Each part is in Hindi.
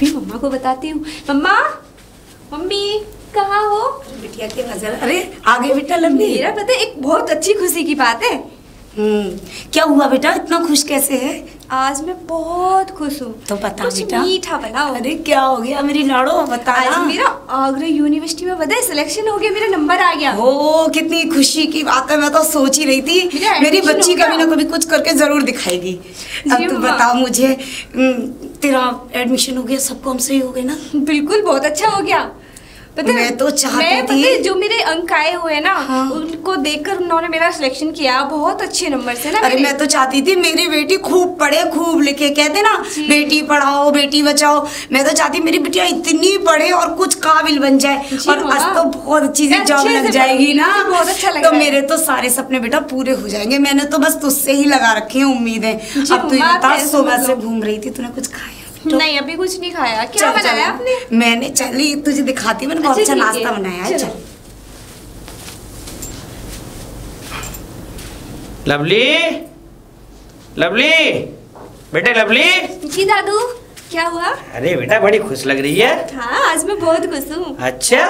अभी मम्मा को बताती हूँ। मम्मा, मम्मी कहाँ हो? बिटिया की नजर। अरे आगे बेटा लंबी। मेरा पता है एक बहुत अच्छी खुशी की बात है। क्या हुआ बेटा, इतना खुश कैसे है? आज मैं बहुत खुश हूँ। तो बता कुछ बेटा। मीठा बनाओ। अरे क्या हो गया मेरी लाडो, बता। आज मेरा आगरा यूनिवर्सिटी में पता है सिलेक्शन हो गया, मेरा नंबर आ गया। ओ कितनी खुशी की बात है। मैं तो सोच ही रही थी मेरी बच्ची कभी ना कभी कुछ करके जरूर दिखाएगी। अब तू बता मुझे, तेरा एडमिशन हो गया, सब काम सही हो गया ना? बिल्कुल, बहुत अच्छा हो गया। पता मैं तो चाहती थी जो मेरे अंक आए हुए ना, हाँ। उनको देखकर उन्होंने मेरा सिलेक्शन किया बहुत अच्छे नंबर से ना। अरे मैं तो चाहती थी मेरी बेटी खूब पढ़े खूब लिखे, कहते ना बेटी पढ़ाओ बेटी बचाओ। मैं तो चाहती मेरी बिटिया इतनी पढ़े और कुछ काबिल बन जाए, और आज तो बहुत अच्छी सी जॉब लग जाएगी ना। बहुत अच्छा लग रहा है। तो मेरे तो सारे सपने बेटा पूरे हो जाएंगे। मैंने तो बस तुझसे ही लगा रखी है उम्मीदें। अब तू बता, सुबह से घूम रही थी, तूने कुछ खाया? नहीं, अभी कुछ नहीं खाया। क्या बनाया आपने? मैंने, चली तुझे दिखाती हूँ, मैंने बहुत अच्छा नाश्ता बनाया है। चल लवली, लवली बेटे, लवली। जी दादू, क्या हुआ? अरे बेटा बड़ी खुश लग रही है। हाँ, आज मैं बहुत खुश हूँ। अच्छा,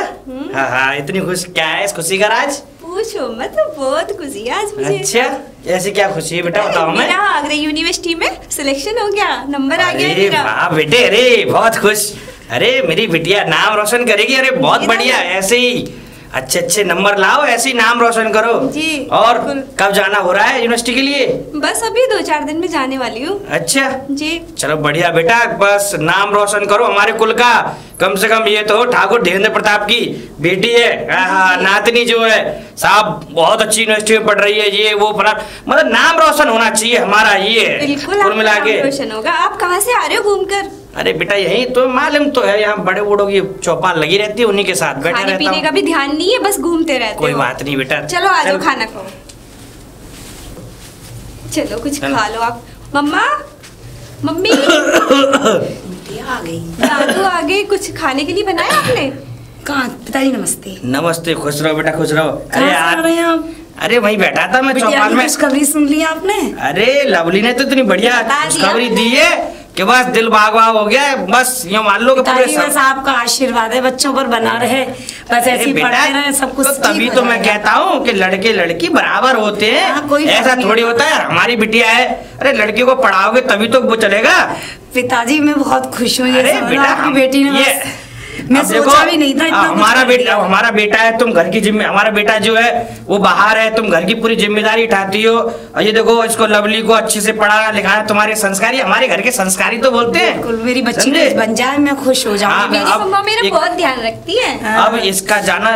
हाँ हाँ, इतनी खुश क्या है इस खुशी का राज? पूछो मत, बहुत खुशी है आज मुझे। अच्छा, ऐसी क्या खुशी है बेटा, बताओ। मैं आगरा यूनिवर्सिटी में सिलेक्शन हो गया, नंबर आ गया मेरा। वाह बेटे, अरे बहुत खुश। अरे मेरी बिटिया नाम रोशन करेगी। अरे बहुत बढ़िया, ऐसे ही अच्छे अच्छे नंबर लाओ, ऐसे ही नाम रोशन करो जी। और कब जाना हो रहा है यूनिवर्सिटी के लिए? बस अभी 2-4 दिन में जाने वाली हूँ। अच्छा जी, चलो बढ़िया बेटा, बस नाम रोशन करो हमारे कुल का। कम से कम ये तो ठाकुर धीरेन्द्र प्रताप की बेटी है, नातनी जो है साहब, बहुत अच्छी यूनिवर्सिटी में पढ़ रही है, ये वो मतलब नाम रोशन होना चाहिए हमारा। ये बिल्कुल कुल मिला के रोशन होगा। आप कहाँ से आ रहे हो घूमकर? अरे बेटा यही तो मालूम तो है, यहाँ बड़े बूढ़ों की चौपाल लगी रहती है, उन्हीं के साथ बैठे रहता हूँ। खाने पीने का भी ध्यान नहीं है, बस घूमते रहते हो। कोई बात नहीं बेटा, चलो आ जाओ, खाना खाओ। चलो कुछ खा लो आप। मम्मा, मम्मी आ गई। दादू आ गए, कुछ खाने के लिए बनाया आपने? कहाँ? पिताजी नमस्ते। नमस्ते, खुश रहो बेटा, खुश रहो। अरे आप? अरे वहीं बैठा था मैं चौपाल में। खुशखबरी सुन ली आपने? अरे लवली ने तो इतनी बढ़िया खुशखबरी दी है कि बस दिल बाग बाग हो गया है। बस ये मान लो कि बस आपका आशीर्वाद है बच्चों पर बना रहे, बस ऐसे पढ़ते रहे, सब कुछ। तभी तो मैं कहता हूँ कि लड़के लड़की बराबर होते हैं। कोई ऐसा थोड़ी होता है। हमारी बिटिया है, अरे लड़की को पढ़ाओगे तभी तो वो चलेगा। पिताजी मैं बहुत खुश हूँ। ये बेटा आपकी बेटी ने, मैं सोचा भी नहीं था इतना। हमारा बेटा है, तुम घर की जिम्मे, हमारा बेटा जो है वो बाहर है, तुम घर की पूरी जिम्मेदारी उठाती हो। और ये देखो इसको, लवली को अच्छे से पढ़ाना लिखाना, तुम्हारे संस्कारी, हमारे घर के संस्कारी तो बोलते हैं। बिल्कुल, मेरी बच्ची बन जाए मैं खुश हो जाऊंगी। मेरी मम्मा मेरा बहुत ध्यान रखती है। अब इसका जाना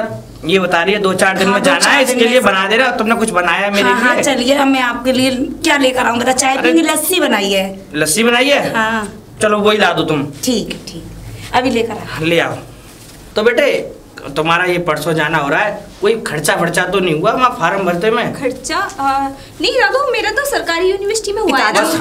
ये बता रही है 2-4 दिन में जाना है, इसके लिए बना दे रहा। तुमने कुछ बनाया मेरे लिए? हाँ चलिए, मैं आपके लिए क्या लेकर आऊँ? चाय पीएंगे? लस्सी बनाई है। लस्सी बनाई है? हाँ चलो वही ला दो तुम। ठीक है, ठीक, अभी लेकर ले आओ। तो बेटे तुम्हारा ये परसों जाना हो रहा है, कोई खर्चा फर्चा तो नहीं हुआ वहाँ फॉर्म भरते में? खर्चा नहीं दादू, मेरा तो सरकारी यूनिवर्सिटी में हुआ है। बस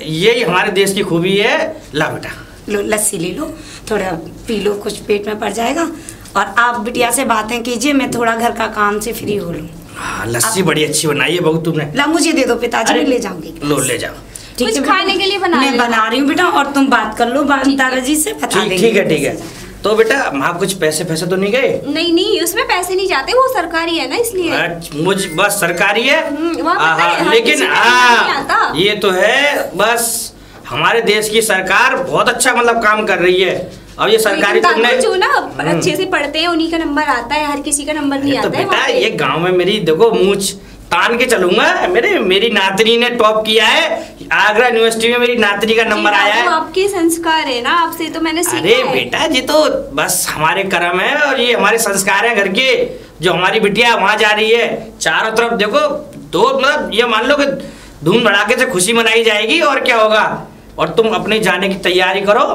यही हमारे देश की खूबी है। ला बेटा, लो लस्सी ले लो, थोड़ा पी लो, कुछ पेट में पड़ जाएगा। और आप बिटिया से बातें कीजिए, मैं थोड़ा घर का काम से फ्री हो लूँ। हाँ, लस्सी बड़ी अच्छी बनाई है बहू तुमने। ला मुझे दे दो पिताजी, मैं ले जाऊंगी। लो ले जाओ। कुछ खाने के लिए मैं बना रही हूँ बेटा, और तुम बात कर लो दादाजी से, बता देंगे। ठीक है, ठीक है। तो बेटा वहाँ कुछ पैसे तो नहीं गए? नहीं, उसमें पैसे नहीं जाते, वो सरकारी है ना, इसलिए। मुझ बस सरकारी है, लेकिन ये तो है, बस हमारे देश की सरकार बहुत अच्छा मतलब काम कर रही है। और ये सरकारी तुमने जो ना अच्छे से पढ़ते हैं उन्हीं का नंबर आता है, हर किसी का नंबर नहीं आता है। बेटा ये गांव में मेरी देखो मूंछ तान के चलूंगा, मेरी नातनी ने टॉप किया है आगरा यूनिवर्सिटी में, मेरी नातनी का नंबर आया है। आपके संस्कार है ना, आपसे तो मैंने सीखा। अरे बेटा जी तो बस हमारे कर्म है, और ये हमारे संस्कार है घर के। जो हमारी बिटिया वहाँ जा रही है, चारों तरफ देखो दो, मतलब ये मान लो कि धूम धड़ाके से खुशी मनाई जाएगी, और क्या होगा। और तुम अपने जाने की तैयारी करो,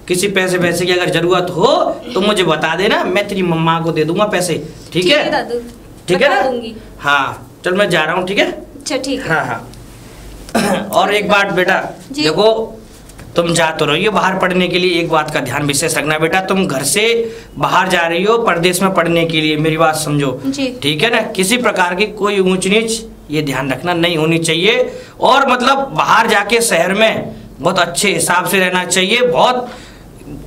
किसी पैसे की अगर जरूरत हो तो मुझे बता देना, मैं तेरी मम्मा को दे दूंगा पैसे। ठीक है दादू? ठीक है ना? हाँ चल मैं जा रहा हूँ, ठीक है? अच्छा ठीक है। हाँ हाँ। और एक बात बेटा, देखो तुम जा तो रही हो बाहर पढ़ने के लिए, एक बात का ध्यान विशेष रखना बेटा, तुम घर से बाहर जा रही हो परदेश में पढ़ने के लिए, मेरी बात समझो, ठीक है ना? किसी प्रकार की कोई ऊंच नीच ये ध्यान रखना नहीं होनी चाहिए। और मतलब बाहर जाके शहर में बहुत अच्छे हिसाब से रहना चाहिए, बहुत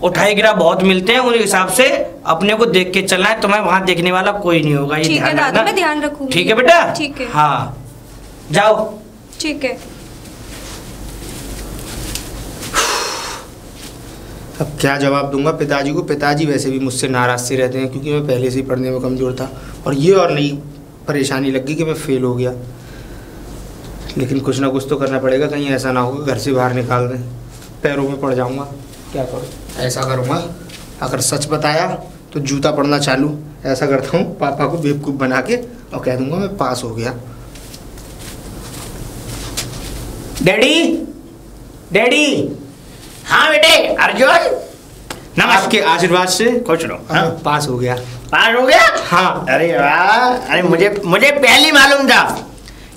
उठाई गिरा बहुत मिलते हैं, उस हिसाब से अपने को देख के चलना है। तुम्हें वहाँ देखने वाला कोई नहीं होगा, ये ठीक है ध्यान दादू, रखना। मैं ध्यान रखूंगी। ठीक है बेटा? ठीक है। हाँ जाओ। ठीक है। अब क्या जवाब दूंगा पिताजी को। पिताजी वैसे भी मुझसे नाराज से रहते हैं क्योंकि मैं पहले से ही पढ़ने में कमज़ोर था, और ये और नई परेशानी लग गई कि मैं फेल हो गया। लेकिन कुछ ना कुछ तो करना पड़ेगा, कहीं ऐसा ना हो घर से बाहर निकाल दें, पैरों में पड़ जाऊंगा। क्या करूँ? ऐसा करूँगा, अगर सच बताया तो जूता पड़ना चालू। ऐसा करता हूँ, पापा को बेवकूफ़ बना के और कह दूंगा मैं पास हो गया। Daddy, daddy. हाँ बेटे अर्जुन, आपके आशीर्वाद से खुश रहो। हाँ, पास हो गया। पास हो गया? हाँ। अरे वाह, अरे मुझे पहले मालूम था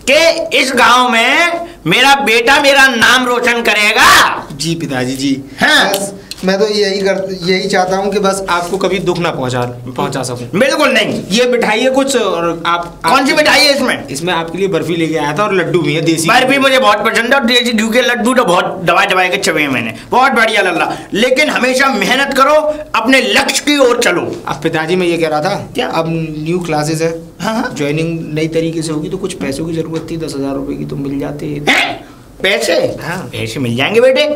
कि इस गांव में मेरा बेटा मेरा नाम रोशन करेगा। जी पिताजी जी। हाँ। बस मैं तो यही चाहता हूँ कि बस आपको कभी दुख ना पहुँचा सकूं। बिल्कुल नहीं। ये मिठाई है कुछ, और आप कौन सी मिठाई है इसमें? इसमें आपके लिए बर्फी लेके आया था और लड्डू भी है देसी। बर्फी मुझे बहुत पसंद है और देसी घी के लड्डू तो बहुत दबा के चबे हैं मैंने, बहुत बढ़िया लल्ला। लेकिन हमेशा मेहनत करो, अपने लक्ष्य की ओर चलो। अब पिताजी मैं ये कह रहा था, क्या? अब न्यू क्लासेस है, हाँ। ज्वाइनिंग नई तरीके से होगी तो कुछ पैसों की जरूरत थी, 10,000 रुपए की तो मिल जाते। पैसे? हाँ। पैसे मिल जाएंगे बेटे।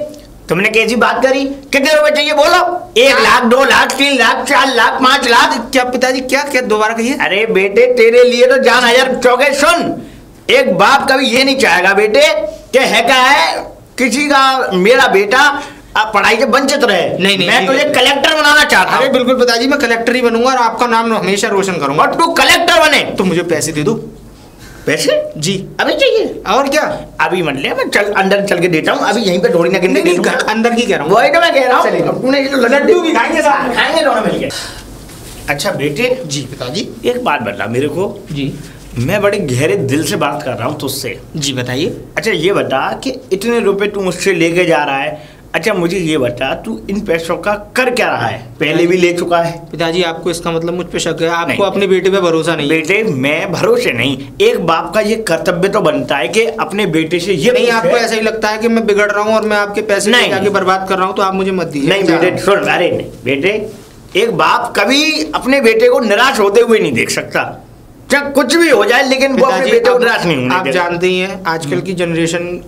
तुमने कैसी बात करी? कितने रुपए चाहिए बोलो? 1 लाख, 2 लाख, 3 लाख, 4 लाख, 5 लाख? क्या पिताजी, क्या क्या दोबारा कहिए? अरे बेटे तेरे लिए तो जान हजार चौके। सुन, एक बाप कभी ये नहीं चाहेगा बेटे कि है क्या है किसी का मेरा बेटा पढ़ाई से वंचित रहे। नहीं, मैं तुझे कलेक्टर बनाना चाहता हूँ। अरे बिल्कुल पिताजी, मैं कलेक्टर ही बनूंगा और आपका नाम हमेशा रोशन करूंगा। और तू कलेक्टर बने तो मुझे पैसे दे दो। पैसे? जी। अभी चाहिए? और क्या? अभी मत ले, मैं चल अंदर चल के देता हूँ। अभी यहीं पे थोड़ी ना गिनने नहीं, अंदर की कह रहा हूँ। वही तो मैं कह रहा हूँ। चलिए। तूने लड्डू भी खाएंगे, साथ खाएंगे दोनों मिलके। अच्छा बेटे। जी पिताजी। एक बात बता मेरे को। जी। मैं बड़े गहरे दिल से बात कर रहा हूँ तुझसे। जी बताइए। अच्छा ये बता कि इतने रुपए तू मुझसे लेके जा रहा है, अच्छा मुझे ये बता तू इन पैसों का कर क्या रहा है? पहले भी ले चुका है। पिताजी आपको इसका मतलब मुझ पे शक है? आपको नहीं। अपने बेटे पे भरोसा नहीं? बेटे मैं भरोसे नहीं, एक बाप का ये कर्तव्य तो बनता है कि अपने बेटे से ये नहीं, आपको ऐसा ही लगता है कि मैं बिगड़ रहा हूँ और मैं आपके पैसे नहीं। जाके बर्बाद कर रहा हूँ, तो आप मुझे मत दीजिए। नहीं बेटे सुन, अरे नहीं बेटे, एक बाप कभी अपने बेटे को निराश होते हुए नहीं देख सकता, चाहे कुछ भी हो जाए, लेकिन वो अपने बेटे को निराश नहीं होने आप देता। जानते ही हैं आजकल की जनरेशन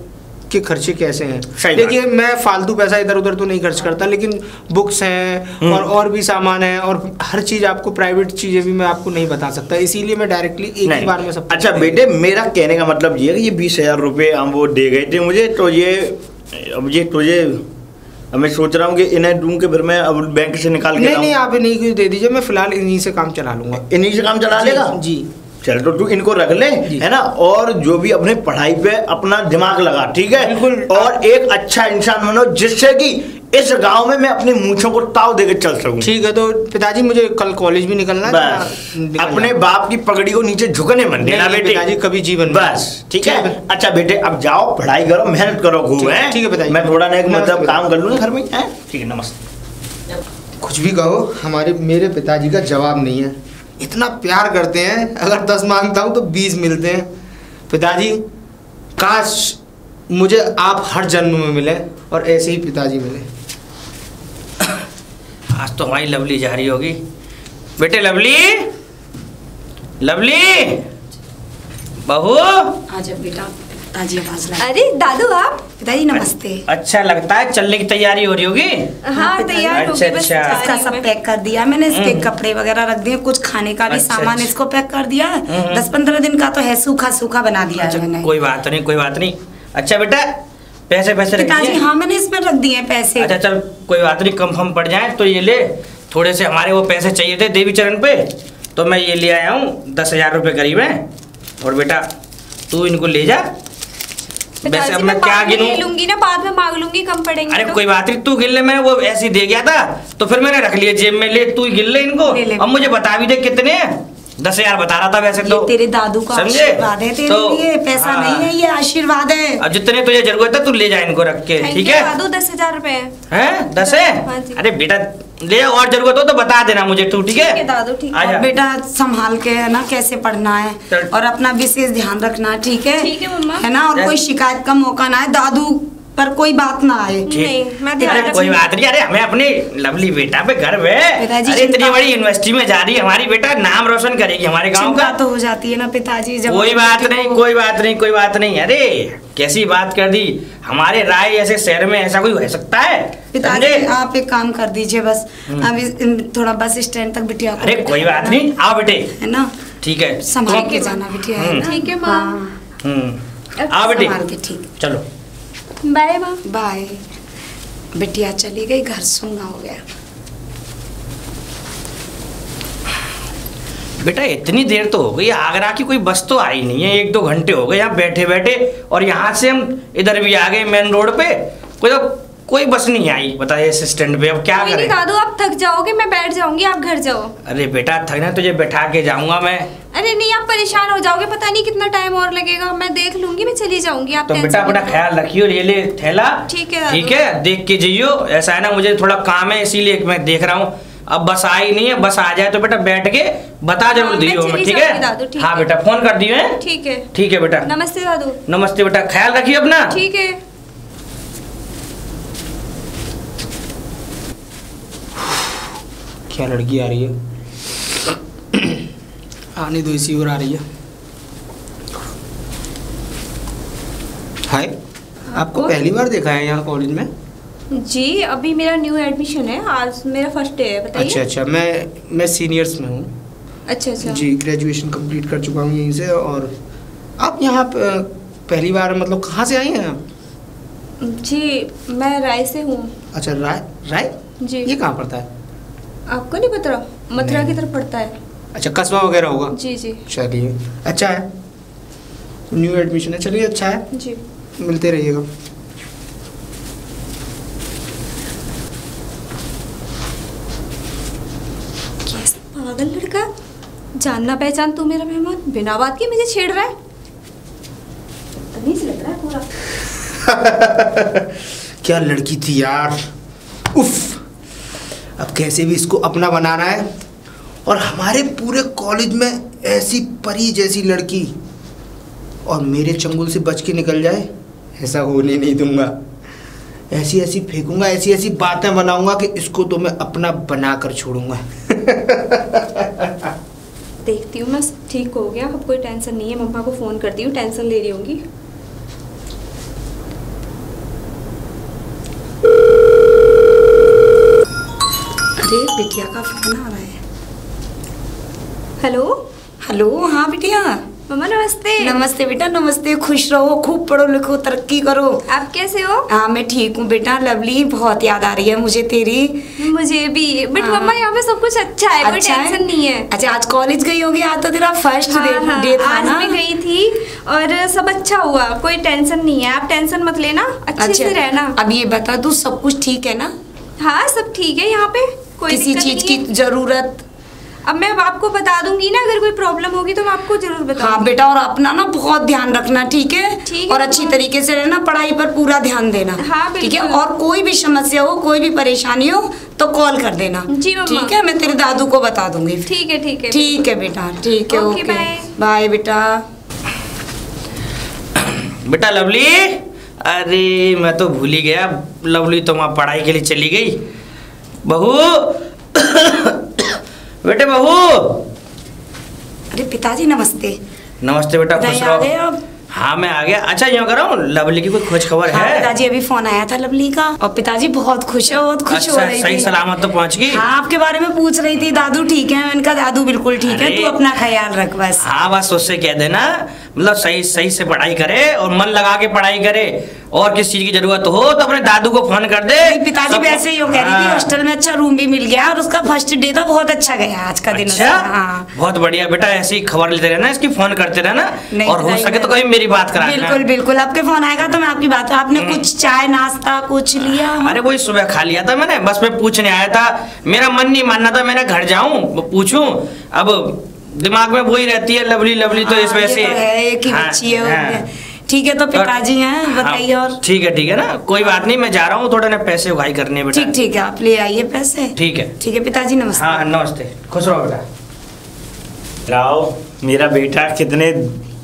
के खर्चे कैसे हैं। सही देखिए मैं फालतू पैसा इधर उधर तो नहीं खर्च करता, लेकिन बुक्स हैं और भी सामान है, और हर चीज आपको प्राइवेट चीजें भी मैं आपको नहीं बता सकता, इसीलिए मैं डायरेक्टली एक ही बार में सब। अच्छा बेटे, मेरा कहने का मतलब ये है कि ये 20,000 रुपये हम वो दे गए थे मुझे, तो ये तुझे अब मैं सोच रहा हूँ कि इन्हें दूं के फिर मैं अब बैंक से निकाल के नहीं, आप इन्हीं को दे दीजिए, मैं फिलहाल इन्हीं से काम चला लूंगा। इन्हीं से काम चला लेगा? जी। चल तो तू इनको रख ले, है ना, और जो भी अपने पढ़ाई पे अपना दिमाग लगा, ठीक है? बिल्कुल। और एक अच्छा इंसान बनो जिससे कि इस गांव में मैं अपनी मूंछों को ताव देकर चल सकूं। ठीक है, तो पिताजी मुझे कल कॉलेज भी निकलना है। बस अपने बाप की पगड़ी को नीचे झुकने मत देना बेटे। पिताजी कभी जीवन बस ठीक है। अच्छा बेटे अब जाओ, पढ़ाई करो, मेहनत करो खूब, है? ठीक है पिताजी। मैं थोड़ा ना एक मतलब काम कर लूँ घर में, है? ठीक है, नमस्ते। कुछ भी कहो, मेरे पिताजी का जवाब नहीं है। इतना प्यार करते हैं, अगर 10 मांगता हूँ तो 20 मिलते हैं। पिताजी काश मुझे आप हर जन्म में मिले और ऐसे ही पिताजी मिले। आज तो हमारी लवली जा रही होगी। बेटे लवली, लवली बहू। आजा बेटा, पिताजी आवाज ला। अरे दादू आप? पिताजी नमस्ते। अच्छा लगता है, चलने की तैयारी हो रही होगी? हाँ तैयार हो गई, बस अच्छा। जा रही इसका हूँ सब मैं। पैक कर दिया मैंने, इसके कपड़े वगैरह रख दिए, कुछ खाने का भी अच्छा, सामान अच्छा। इसको पैक कर दिया है। 10-15 दिन का तो है, सूखा सूखा बना दिया है मैंने। कोई बात नहीं, कोई बात नहीं। अच्छा बेटा पैसे रख पिताजी दिए? हाँ मैंने इसमें रख दिए हैं पैसे। अच्छा चल कोई बात नहीं, कम फम पड़ जाए तो ये ले। थोड़े से हमारे वो पैसे चाहिए थे देवी चरण पे, तो मैं ये ले आया हूँ, 10,000 रुपये करीब है। और बेटा तू इनको ले जा। वैसे अब मैं क्या गिनूं? ले लूंगी ना, बाद में मांग लूंगी, कम पड़ेंगे अरे तो। कोई बात नहीं, तू गिन ले, मैंने वो ऐसे ही दे गया था तो फिर मैंने रख लिया जेब में। ले तू गिन ले इनको। ले ले। अब मुझे बता भी दे कितने हैं। 10,000 बता रहा था वैसे तो। ये तेरे दादू का समझे? आशीर्वाद है तेरे तो, लिए, पैसा हाँ। नहीं है, ये आशीर्वाद है। अब जितने तुझे जरूरत है तू ले जा इनको रख के, Thank ठीक you, है? दादू 10,000 रुपए है। हैं 10 है? हाँ जी। अरे बेटा ले, और जरूरत हो तो बता देना मुझे तू, ठीक ठीक है है? दादू, ठीक है। आजा। और बेटा संभाल के है ना कैसे पढ़ना है, चल। और अपना विशेष ध्यान रखना, ठीक है? ठीक है मम्मा। है ना, और कोई शिकायत का मौका ना है। दादू पर कोई बात ना आए। नहीं, मैं ध्यान अरे कोई बात नहीं, अरे हमें अपनी लवली बेटा पे गर्व है। पिताजी अरे इतनी बड़ी यूनिवर्सिटी में जा रही है हमारी बेटा, नाम रोशन करेगी हमारे गांव का। तो हो जाती है ना पिताजी जब। कोई बात नहीं, कोई बात नहीं, कोई बात नहीं। अरे कैसी बात कर दी, हमारे राय ऐसे शहर में ऐसा कोई हो सकता है? पिताजी आप एक काम कर दीजिए बस, अभी थोड़ा बस स्टैंड तक बिटिया को। अरे कोई बात नहीं, आओ बेटे, है ना, ठीक है, संभाल के जाना बिटिया, है ना? ठीक है माँ। आओ बेटे, संभाल के, ठीक। चलो बाय माँ। बाय। बिटिया चली गई, घर सूना हो गया। बेटा इतनी देर तो हो गई, आगरा की कोई बस तो आई नहीं है, 1-2 घंटे हो गए यहाँ बैठे बैठे, और यहाँ से हम इधर भी आ गए मेन रोड पे, कोई बस नहीं आई। बताइए इस स्टैंड पे अब क्या कोई नहीं करें? दादू, आप थक जाओगे, मैं बैठ जाऊंगी, आप घर जाओ। अरे बेटा थकना, तुझे बैठा के जाऊंगा मैं। अरे नहीं, आप परेशान हो जाओगे, पता नहीं कितना टाइम और लगेगा, मैं देख लूंगी, मैं चली जाऊंगी। आप तो बेटा टेंशन अपना मत लो। ख्याल रखियो, ये ले थैला। ठीक है दादू। ठीक है, देख के जाइयो। ऐसा है ना, मुझे थोड़ा काम है इसीलिए मैं देख रहा हूँ। अब बस आई नहीं है, बस आ जाए तो बेटा बैठ के बता जरूर दियो हमें, ठीक है? दादू, ठीक हाँ है। बेटा फोन कर दियो है। ठीक है। ठीक है बेटा, नमस्ते दादू। नमस्ते बेटा, ख्याल रखिए अपना। ठीक है। क्या लड़की आ रही है, आने दो, इसी ओर आ रही है। हाय, आपको पहली बार देखा है यहाँ कॉलेज में? जी अभी मेरा न्यू एडमिशन है, आज मेरा फर्स्ट डे है, बताइए। अच्छा, मैं सीनियर्स में हूँ। अच्छा। जी, ग्रेजुएशन कंप्लीट कर चुका हूँ यहीं से। और आप यहाँ पहली बार, मतलब कहाँ से आई हैं आप? जी मैं राय से हूँ। अच्छा, राय जी। ये कहाँ पड़ता है? आपको नहीं पता? मथुरा नहीं। की तरफ पड़ता है। अच्छा, कस्बा वगैरह होगा। जी जी। चलिए, अच्छा है, न्यू एडमिशन है, चलिए अच्छा है, जी। मिलते रहिएगा। कैसा पागल लड़का, जानना पहचान तू मेरा मेहमान, बिना बात के मुझे छेड़ रहा है, तमीज लग रहा है पूरा। क्या लड़की थी यार, उफ। अब कैसे भी इसको अपना बनाना है, और हमारे पूरे कॉलेज में ऐसी परी जैसी लड़की और मेरे चंगुल से बच के निकल जाए, ऐसा होने नहीं दूंगा। ऐसी ऐसी फेंकूंगा, ऐसी ऐसी बातें बनाऊंगा कि इसको तो मैं अपना बना कर छोड़ूंगा। देखती हूँ मैं, ठीक हो गया, अब कोई टेंशन नहीं है, मम्मा को फोन करती हूँ, टेंशन ले रही होंगी। अरे बिटिया का फोन आ रहा है। हेलो। हेलो, हाँ बिटिया। मम्मा नमस्ते। नमस्ते बेटा, नमस्ते। खुश रहो, खूब पढ़ो लिखो, तरक्की करो। आप कैसे हो? हाँ मैं ठीक हूँ बेटा। लवली, बहुत याद आ रही है मुझे तेरी। मुझे भी, बट हाँ। मम्मा यहाँ पे सब कुछ अच्छा है, कोई अच्छा टेंशन नहीं है। अच्छा, आज कॉलेज गई होगी, आज तो तेरा फर्स्ट डे था आज ना? मैं गई थी और सब अच्छा हुआ, कोई टेंशन नहीं है, आप टेंशन मत लेना, अच्छे से रहना। अब ये बता, तू सब कुछ ठीक है ना? हाँ सब ठीक है यहाँ पे, कोई किसी दिक्कत चीज नहीं की है। जरूरत? अब मैं आपको बता दूंगी ना, अगर कोई प्रॉब्लम होगी तो मैं आपको जरूर बताऊंगी। हाँ बेटा, और अपना ना बहुत ध्यान रखना, ठीक है? ठीक है, और अच्छी तरीके से रहना, पढ़ाई पर पूरा ध्यान देना। हाँ, ठीक है? बिल्कुल। और कोई भी समस्या हो, कोई भी परेशानी हो तो कॉल कर देना। जी मम्मा। ठीक है, मैं तेरे दादू को बता दूंगी। ठीक है ठीक है। ठीक है बेटा, ठीक है, ओके, ओके बाय। बाय बेटा। बेटा लवली, अरे मैं तो भूल ही गया, लवली तो वहाँ पढ़ाई के लिए चली गई। बहू, बेटे बहू। अरे पिताजी नमस्ते। नमस्ते बेटा, खुश पिताजी आ गए रहो। अब? हाँ मैं आ गया। अच्छा यूँ करो, लवली की कोई खोज खबर हाँ है? पिताजी, अभी फोन आया था लवली का, और पिताजी बहुत खुश है, बहुत खुश हो अच्छा, रही सही थी। सलामत तो पहुँच गई? हाँ, आपके बारे में पूछ रही थी, दादू ठीक है? मैंने कहा दादू बिल्कुल ठीक है, अरे। तू अपना ख्याल रख बस। हाँ बस उससे कह देना, मतलब सही सही से पढ़ाई करे और मन लगा के पढ़ाई करे, और किस चीज की जरूरत हो तो अपने दादू को फोन कर दे। पिताजी सब- वैसे ही हो कह रही थी, हाँ। हॉस्टल में अच्छा रूम भी मिल गया, और उसका फर्स्ट डे था, बहुत अच्छा गया आज का दिन अच्छा, उसका। हाँ बहुत बढ़िया बेटा, ऐसी खबर लेते रहना, इसकी फोन करते रहना, नहीं, और हो नहीं, सके तो नहीं। कभी मेरी बात करा देना। बिल्कुल बिल्कुल, आपके फोन आएगा तो मैं आपकी बात। आपने कुछ चाय नाश्ता कुछ लिया? अरे वही सुबह खा लिया था मैंने, बस मैं पूछने आया था, मेरा मन नहीं मानना था, मैंने घर जाऊं पूछूं, अब दिमाग में वही रहती है लवली लवली, तो इस वजह से। ये तो है, एक ही हाँ, बच्ची है। हाँ। ठीक है, तो पिताजी हैं, हाँ, बताइए। और ठीक है ना, कोई बात नहीं, मैं जा रहा हूँ, थोड़ा ना पैसे उगाई करने बेटा। ठीक ठीक है, आप ले आइए पैसे। ठीक है। ठीक है पिताजी, नमस्ते। हाँ नमस्ते, खुश रहो बेटा। राव, मेरा बेटा कितने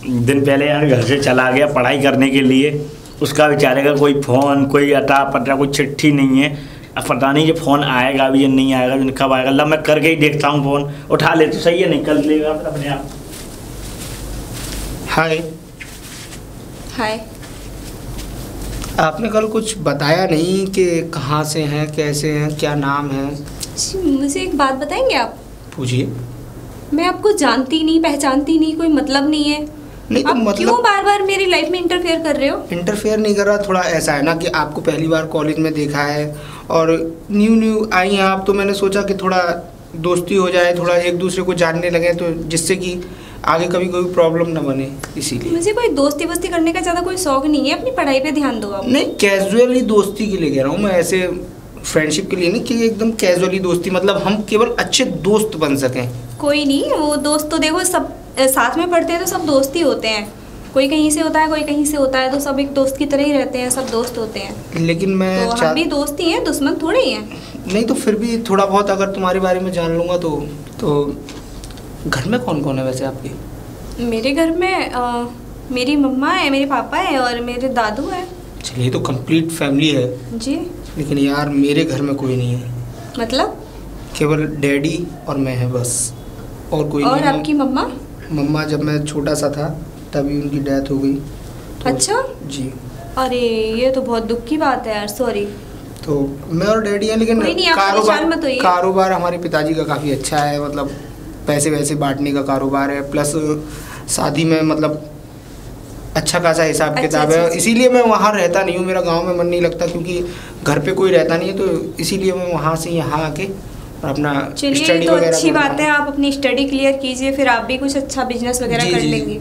दिन पहले यार घर से चला गया पढ़ाई करने के लिए, उसका बेचारे का कोई फ़ोन, कोई अता पता, कोई चिट्ठी नहीं है। अब पता नहीं ये फ़ोन आएगा भी या नहीं आएगा, कब आएगा। ला मैं करके ही देखता हूँ, फ़ोन उठा ले तो सही है, नहीं कर लेगा अपने आप। हाय। हाय। आपने कल कुछ बताया नहीं कि कहाँ से हैं, कैसे हैं, क्या नाम है? मुझे एक बात बताएंगे आप? पूछिए। मैं आपको जानती नहीं, पहचानती नहीं, कोई मतलब नहीं है। नहीं तो आप मतलब क्यों बार बार मेरी लाइफ में इंटरफेयर कर रहे हो? इंटरफेयर नहीं कर रहा, थोड़ा ऐसा है ना कि आपको पहली बार कॉलेज में देखा है और न्यू आई हैं आप, तो मैंने सोचा कि थोड़ा दोस्ती हो जाए, थोड़ा एक दूसरे को जानने लगे, तो जिससे कि आगे कभी कोई प्रॉब्लम ना बने, इसीलिए। मुझे कोई दोस्ती वोस्ती करने का ज़्यादा कोई शौक नहीं है, अपनी पढ़ाई पे ध्यान दो आप। नहीं, कैजुअली दोस्ती के लिए कह रहा हूँ मैं, ऐसे फ्रेंडशिप के लिए नहीं कि एकदम कैजुअली दोस्ती, मतलब हम केवल अच्छे दोस्त बन सकें। कोई नहीं, वो दोस्त तो देखो सब साथ में पढ़ते हैं तो सब दोस्त ही होते हैं। कोई कहीं से होता है, कोई कहीं से होता है, तो सब एक दोस्त की तरह ही रहते हैं, सब दोस्त होते हैं। लेकिन मैं तो हम भी दोस्त ही हैं, दुश्मन थोड़े ही हैं। नहीं तो फिर भी थोड़ा बहुत अगर तुम्हारे बारे में जान लूँगा तो घर में कौन कौन है वैसे आपके? मेरे घर में मेरी मम्मा है, मेरे पापा है और मेरे दादू है। चलिए, तो कंप्लीट फैमिली है जी। लेकिन यार मेरे घर में कोई नहीं है। मतलब? केवल डैडी और मैं है बस, और कोई और नहीं। आपकी मम्मा? मम्मा जब मैं छोटा सा था तभी उनकी डेथ हो गई। तो अच्छा जी। अरे ये तो बहुत दुख की बात है यार, सॉरी। तो मैं और डैडी हैं, लेकिन कोई नहीं, आप परेशान मत होइए। कारोबार हमारे पिताजी का काफ़ी अच्छा है, मतलब पैसे वैसे बांटने का कारोबार है, प्लस शादी में मतलब अच्छा खासा हिसाब किताब है। इसीलिए मैं वहाँ रहता नहीं हूँ, मेरा गांव में मन नहीं लगता, क्योंकि घर पे कोई रहता नहीं है, तो इसीलिए मैं वहाँ से यहाँ आके और अपना चलिए तो अच्छी बात है, आप अपनी स्टडी क्लियर कीजिए, फिर आप भी कुछ अच्छा बिजनेस वगैरह कर लेंगे।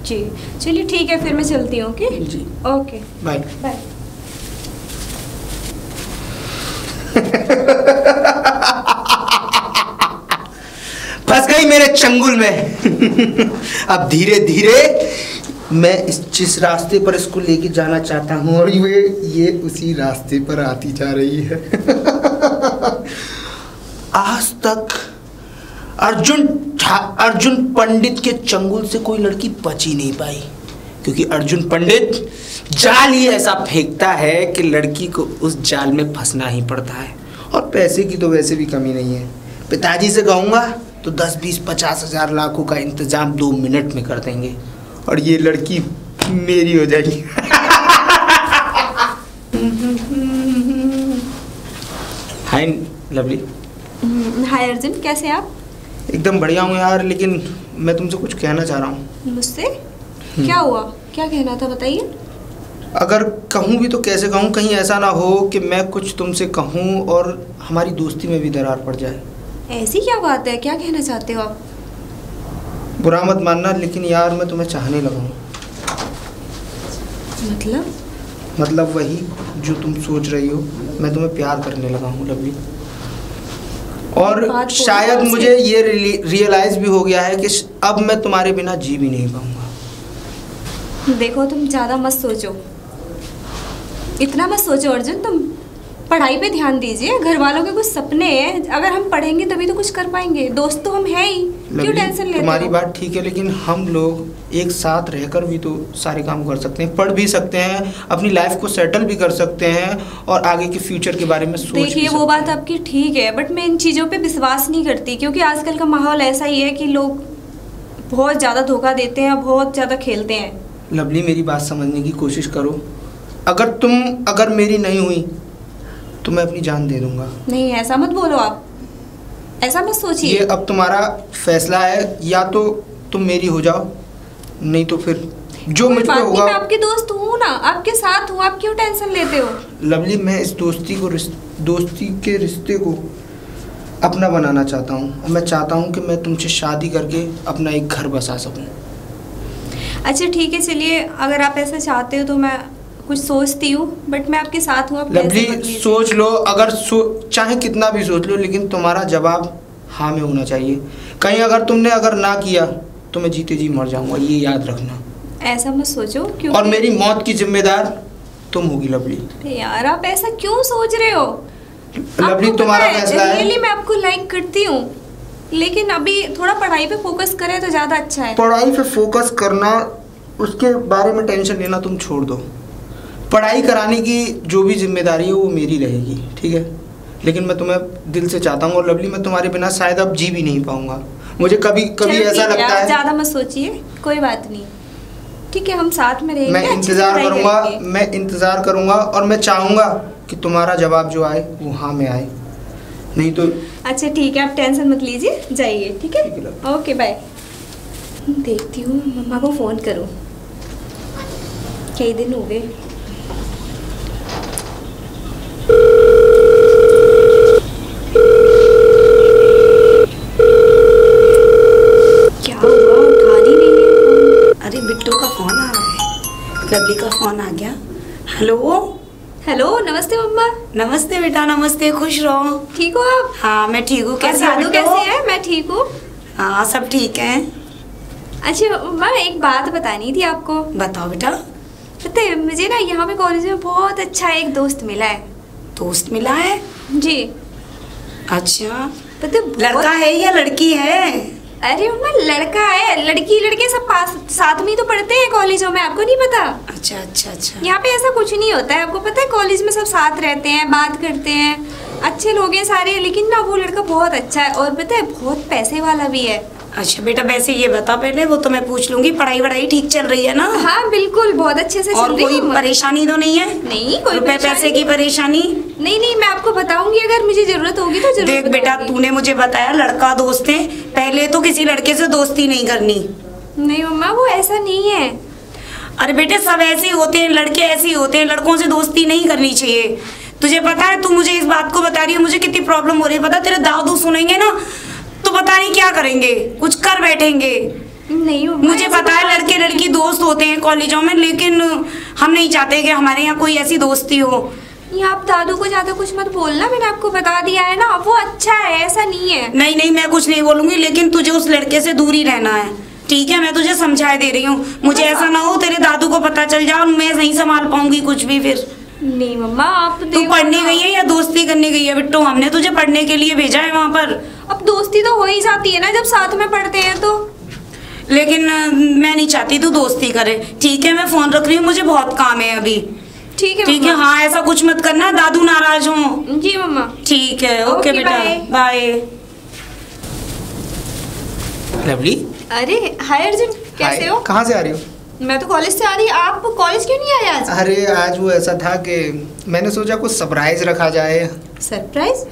जी चलिए ठीक है, फिर मैं चलती हूँ। ओके जी, ओके बाय बाय। फंस गई मेरे चंगुल में। अब धीरे धीरे मैं जिस रास्ते पर इसको लेके जाना चाहता हूँ और ये उसी रास्ते पर आती जा रही है। आज तक अर्जुन पंडित के चंगुल से कोई लड़की बच ही नहीं पाई, क्योंकि अर्जुन पंडित जाल ही ऐसा फेंकता है कि लड़की को उस जाल में फंसना ही पड़ता है। और पैसे की तो वैसे भी कमी नहीं है, पिताजी से कहूँगा तो 10, 20, 50 हजार लाखों का इंतजाम 2 मिनट में कर देंगे और ये लड़की मेरी हो जाएगी। हाय लवली। हाय अर्जुन, कैसे हैं आप? एकदम बढ़िया हूँ यार, लेकिन मैं तुमसे कुछ कहना चाह रहा हूँ। मुझसे? क्या हुआ, क्या कहना था बताइए। अगर कहूँ भी तो कैसे कहूँ, कहीं ऐसा ना हो कि मैं कुछ तुमसे कहूँ और हमारी दोस्ती में भी दरार पड़ जाए। ऐसी क्या बात है, क्या कहना चाहते हो आप? बुरा मत मानना, लेकिन यार मैं तुम्हें चाहने लगा हूँ। मतलब वही जो तुम सोच रही हो, मैं तुम्हें प्यार करने लगा हूँ लवली। और शायद मुझे ये रियलाइज भी हो गया है कि अब मैं तुम्हारे बिना जी भी नहीं पाऊंगा। देखो तुम ज़्यादा मत सोचो, इतना मत सोचो अर्जुन, तुम पढ़ाई पे ध्यान दीजिए। घर वालों के कुछ सपने हैं, अगर हम पढ़ेंगे तभी तो कुछ कर पाएंगे। दोस्त तो हम हैं ही, क्यों टेंशन लेते हो? तुम्हारी बात ठीक है, लेकिन हम लोग एक साथ रहकर भी तो सारे काम कर सकते हैं, पढ़ भी सकते हैं, अपनी लाइफ को सेटल भी कर सकते हैं और आगे के फ्यूचर के बारे में सोच भी सकते हैं। देखिए वो बात आपकी ठीक है, बट मैं इन चीज़ों पे विश्वास नहीं करती, क्योंकि आजकल का माहौल ऐसा ही है कि लोग बहुत ज़्यादा धोखा देते हैं, बहुत ज़्यादा खेलते हैं। लवली मेरी बात समझने की कोशिश करो। अगर मेरी नहीं हुई तो मैं अपनी जान दे दूंगा। नहीं ऐसा मत बोलो आप, ऐसा मत सोचिए। ये अब तुम्हारा फैसला है, या तो तुम मेरी हो जाओ, नहीं तो फिर जो मुझ पे होगा। मैं आपकी दोस्त हूँ ना, आपके साथ हूँ, आप क्यों टेंशन लेते हो? लवली मैं इस दोस्ती के रिश्ते को अपना बनाना चाहता हूँ और मैं चाहता हूँ कि मैं तुमसे शादी करके अपना एक घर बसा सकूँ। अच्छा ठीक है, चलिए अगर आप ऐसा चाहते हो तो मैं कुछ सोचती हूँ, बट मैं आपके साथ हूँ। लवली सोच लो, अगर चाहे कितना भी सोच लो, लेकिन तुम्हारा जवाब हाँ में होना चाहिए। कहीं अगर तुमने ना किया तो मैं जीते जी मर जाऊंगा, ये याद रखना। ऐसा मत सोचो, क्यों? और मेरी मौत की जिम्मेदार तुम होगी लवली। यार आप ऐसा क्यों सोच रहे हो? लवली तुम्हारा फैसला है। रियली मैं आपको लाइक करती हूँ, लेकिन अभी थोड़ा पढ़ाई पे फोकस करें तो ज़्यादा अच्छा है। पढ़ाई पे फोकस करना, उसके बारे में टेंशन लेना तुम छोड़ दो। पढ़ाई कराने की जो भी जिम्मेदारी है वो मेरी रहेगी, ठीक है। लेकिन मैं तुम्हें दिल से चाहता हूँ, और लवली मैं तुम्हारे बिना शायद अब जी भी नहीं पाऊंगा। मुझे कभी कभी ऐसा लगता है। ज्यादा मत सोचिए, कोई बात नहीं, ठीक है, हम साथ में रहेंगे। मैं इंतजार करूंगा और मैं चाहूंगा कि तुम्हारा जवाब जो आए वो हाँ में आए, नहीं तो। अच्छा ठीक है, आप टेंशन मत लीजिए, जाइए, ठीक है, ओके बाय। देखती हूँ मम्मा को फोन करूँ, कई दिन हो गए। क्या हुआ, उठा ही नहीं है। अरे बिट्टू का फोन आ रहा है, लवली का फोन आ गया। हेलो हेलो, नमस्ते मम्मा। नमस्ते बेटा, नमस्ते, खुश रहो। ठीक हो आप? हाँ मैं ठीक हूँ, कैसे दादू कैसे है? मैं ठीक हूँ। हाँ सब ठीक है। अच्छा मम्मा, एक बात बतानी थी आपको। बताओ बेटा। पता है मुझे ना यहाँ पे कॉलेज में बहुत अच्छा एक दोस्त मिला है। दोस्त मिला है? जी। अच्छा, पता है लड़का है या लड़की है? अरे मम्मा लड़का है, लड़की लड़के सब पास साथ में ही तो पढ़ते हैं कॉलेजों में, आपको नहीं पता? अच्छा अच्छा अच्छा। यहाँ पे ऐसा कुछ नहीं होता है, आपको पता है कॉलेज में सब साथ रहते हैं, बात करते हैं, अच्छे लोग हैं सारे। लेकिन ना वो लड़का बहुत अच्छा है और पता है बहुत पैसे वाला भी है। अच्छा बेटा, वैसे ये बता पहले, वो तो मैं पूछ लूंगी, पढ़ाई वढ़ाई ठीक चल रही है ना? हाँ बिल्कुल, बहुत अच्छे से और चल रही है। कोई परेशानी तो नहीं है? नहीं कोई पैसे की परेशानी नहीं। नहीं मैं आपको बताऊंगी, अगर मुझे जरूरत होगी तो जरूर। देख बेटा, तूने मुझे बताया लड़का दोस्त है, पहले तो किसी लड़के से दोस्ती नहीं करनी। नहीं मम्मा वो ऐसा नहीं है। अरे बेटे सब ऐसे ही होते हैं, लड़के ऐसे ही होते हैं, लड़कों से दोस्ती नहीं करनी चाहिए। तुझे पता है, तू मुझे इस बात को बता रही है, मुझे कितनी प्रॉब्लम हो रही है पता? तेरे दादू सुनेंगे ना तो पता नहीं क्या करेंगे, कुछ कर बैठेंगे। नहीं मुझे पता है लड़के लड़की दोस्त होते हैं कॉलेजों में, लेकिन हम नहीं चाहते कि हमारे यहाँ कोई ऐसी दोस्ती हो। ये आप दादू को ज्यादा कुछ मत बोलना, मैंने आपको बता दिया है ना, वो अच्छा है, ऐसा नहीं है। नहीं नहीं मैं कुछ नहीं बोलूंगी, लेकिन तुझे उस लड़के से दूर ही रहना है, ठीक है? मैं तुझे समझा दे रही हूँ, मुझे ऐसा ना हो तेरे दादू को पता चल जाए और मैं नहीं संभाल पाऊंगी कुछ भी फिर। नहीं मम्मा आप तू पढ़ने गई है या दोस्ती करने गई है बिट्टू? हमने तुझे पढ़ने के लिए भेजा है वहाँ पर। अब दोस्ती तो हो ही जाती है ना जब साथ में पढ़ते हैं तो। लेकिन मैं नहीं चाहती तू दोस्ती करे, ठीक है? मैं फोन रख रही हूँ, मुझे बहुत काम है अभी। ठीक है ठीक है, हाँ ऐसा कुछ मत करना, दादू नाराज हो। जी मम्मा। ठीक है, ओके बेटा, बाय। लवली। अरे हाय अर्जुन, कैसे हो? कहाँ से आ रही हो? मैं तो कॉलेज से आ रही। आप कॉलेज क्यों नहीं आए आज? अरे आज वो ऐसा था कि मैंने सोचा कुछ सरप्राइज रखा जाए। सरप्राइज?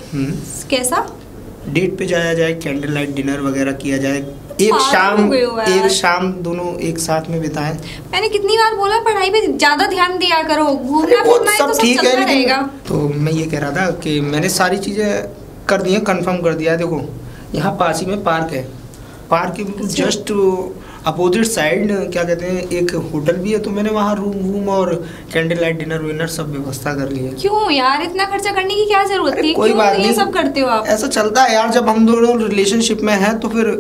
कैसा? डेट पे जाया जाए, कैंडल लाइट डिनर वगैरह किया जाए, एक शाम दोनों एक साथ में बिताएं। मैंने कितनी बार बोला पढ़ाई पे ज्यादा ध्यान दिया करो, घूमना फिरना है तो सब ठीक है, चलता रहेगा। तो मैं ये कह रहा था कि मैंने सारी चीजें कर दी हैं, कंफर्म कर दिया है। देखो यहाँ पास ही में पार्क है, पार्क के जस्ट अपोजिट साइड क्या कहते हैं एक होटल भी है, तो मैंने वहाँ रूम और कैंडल लाइट डिनर विनर सब व्यवस्था कर ली है। क्यों यार इतना खर्चा करने की क्या जरूरत थी? कोई बात नहीं, ये सब करते हो आप? ऐसा चलता है यार, जब हम दोनों रिलेशनशिप में हैं तो फिर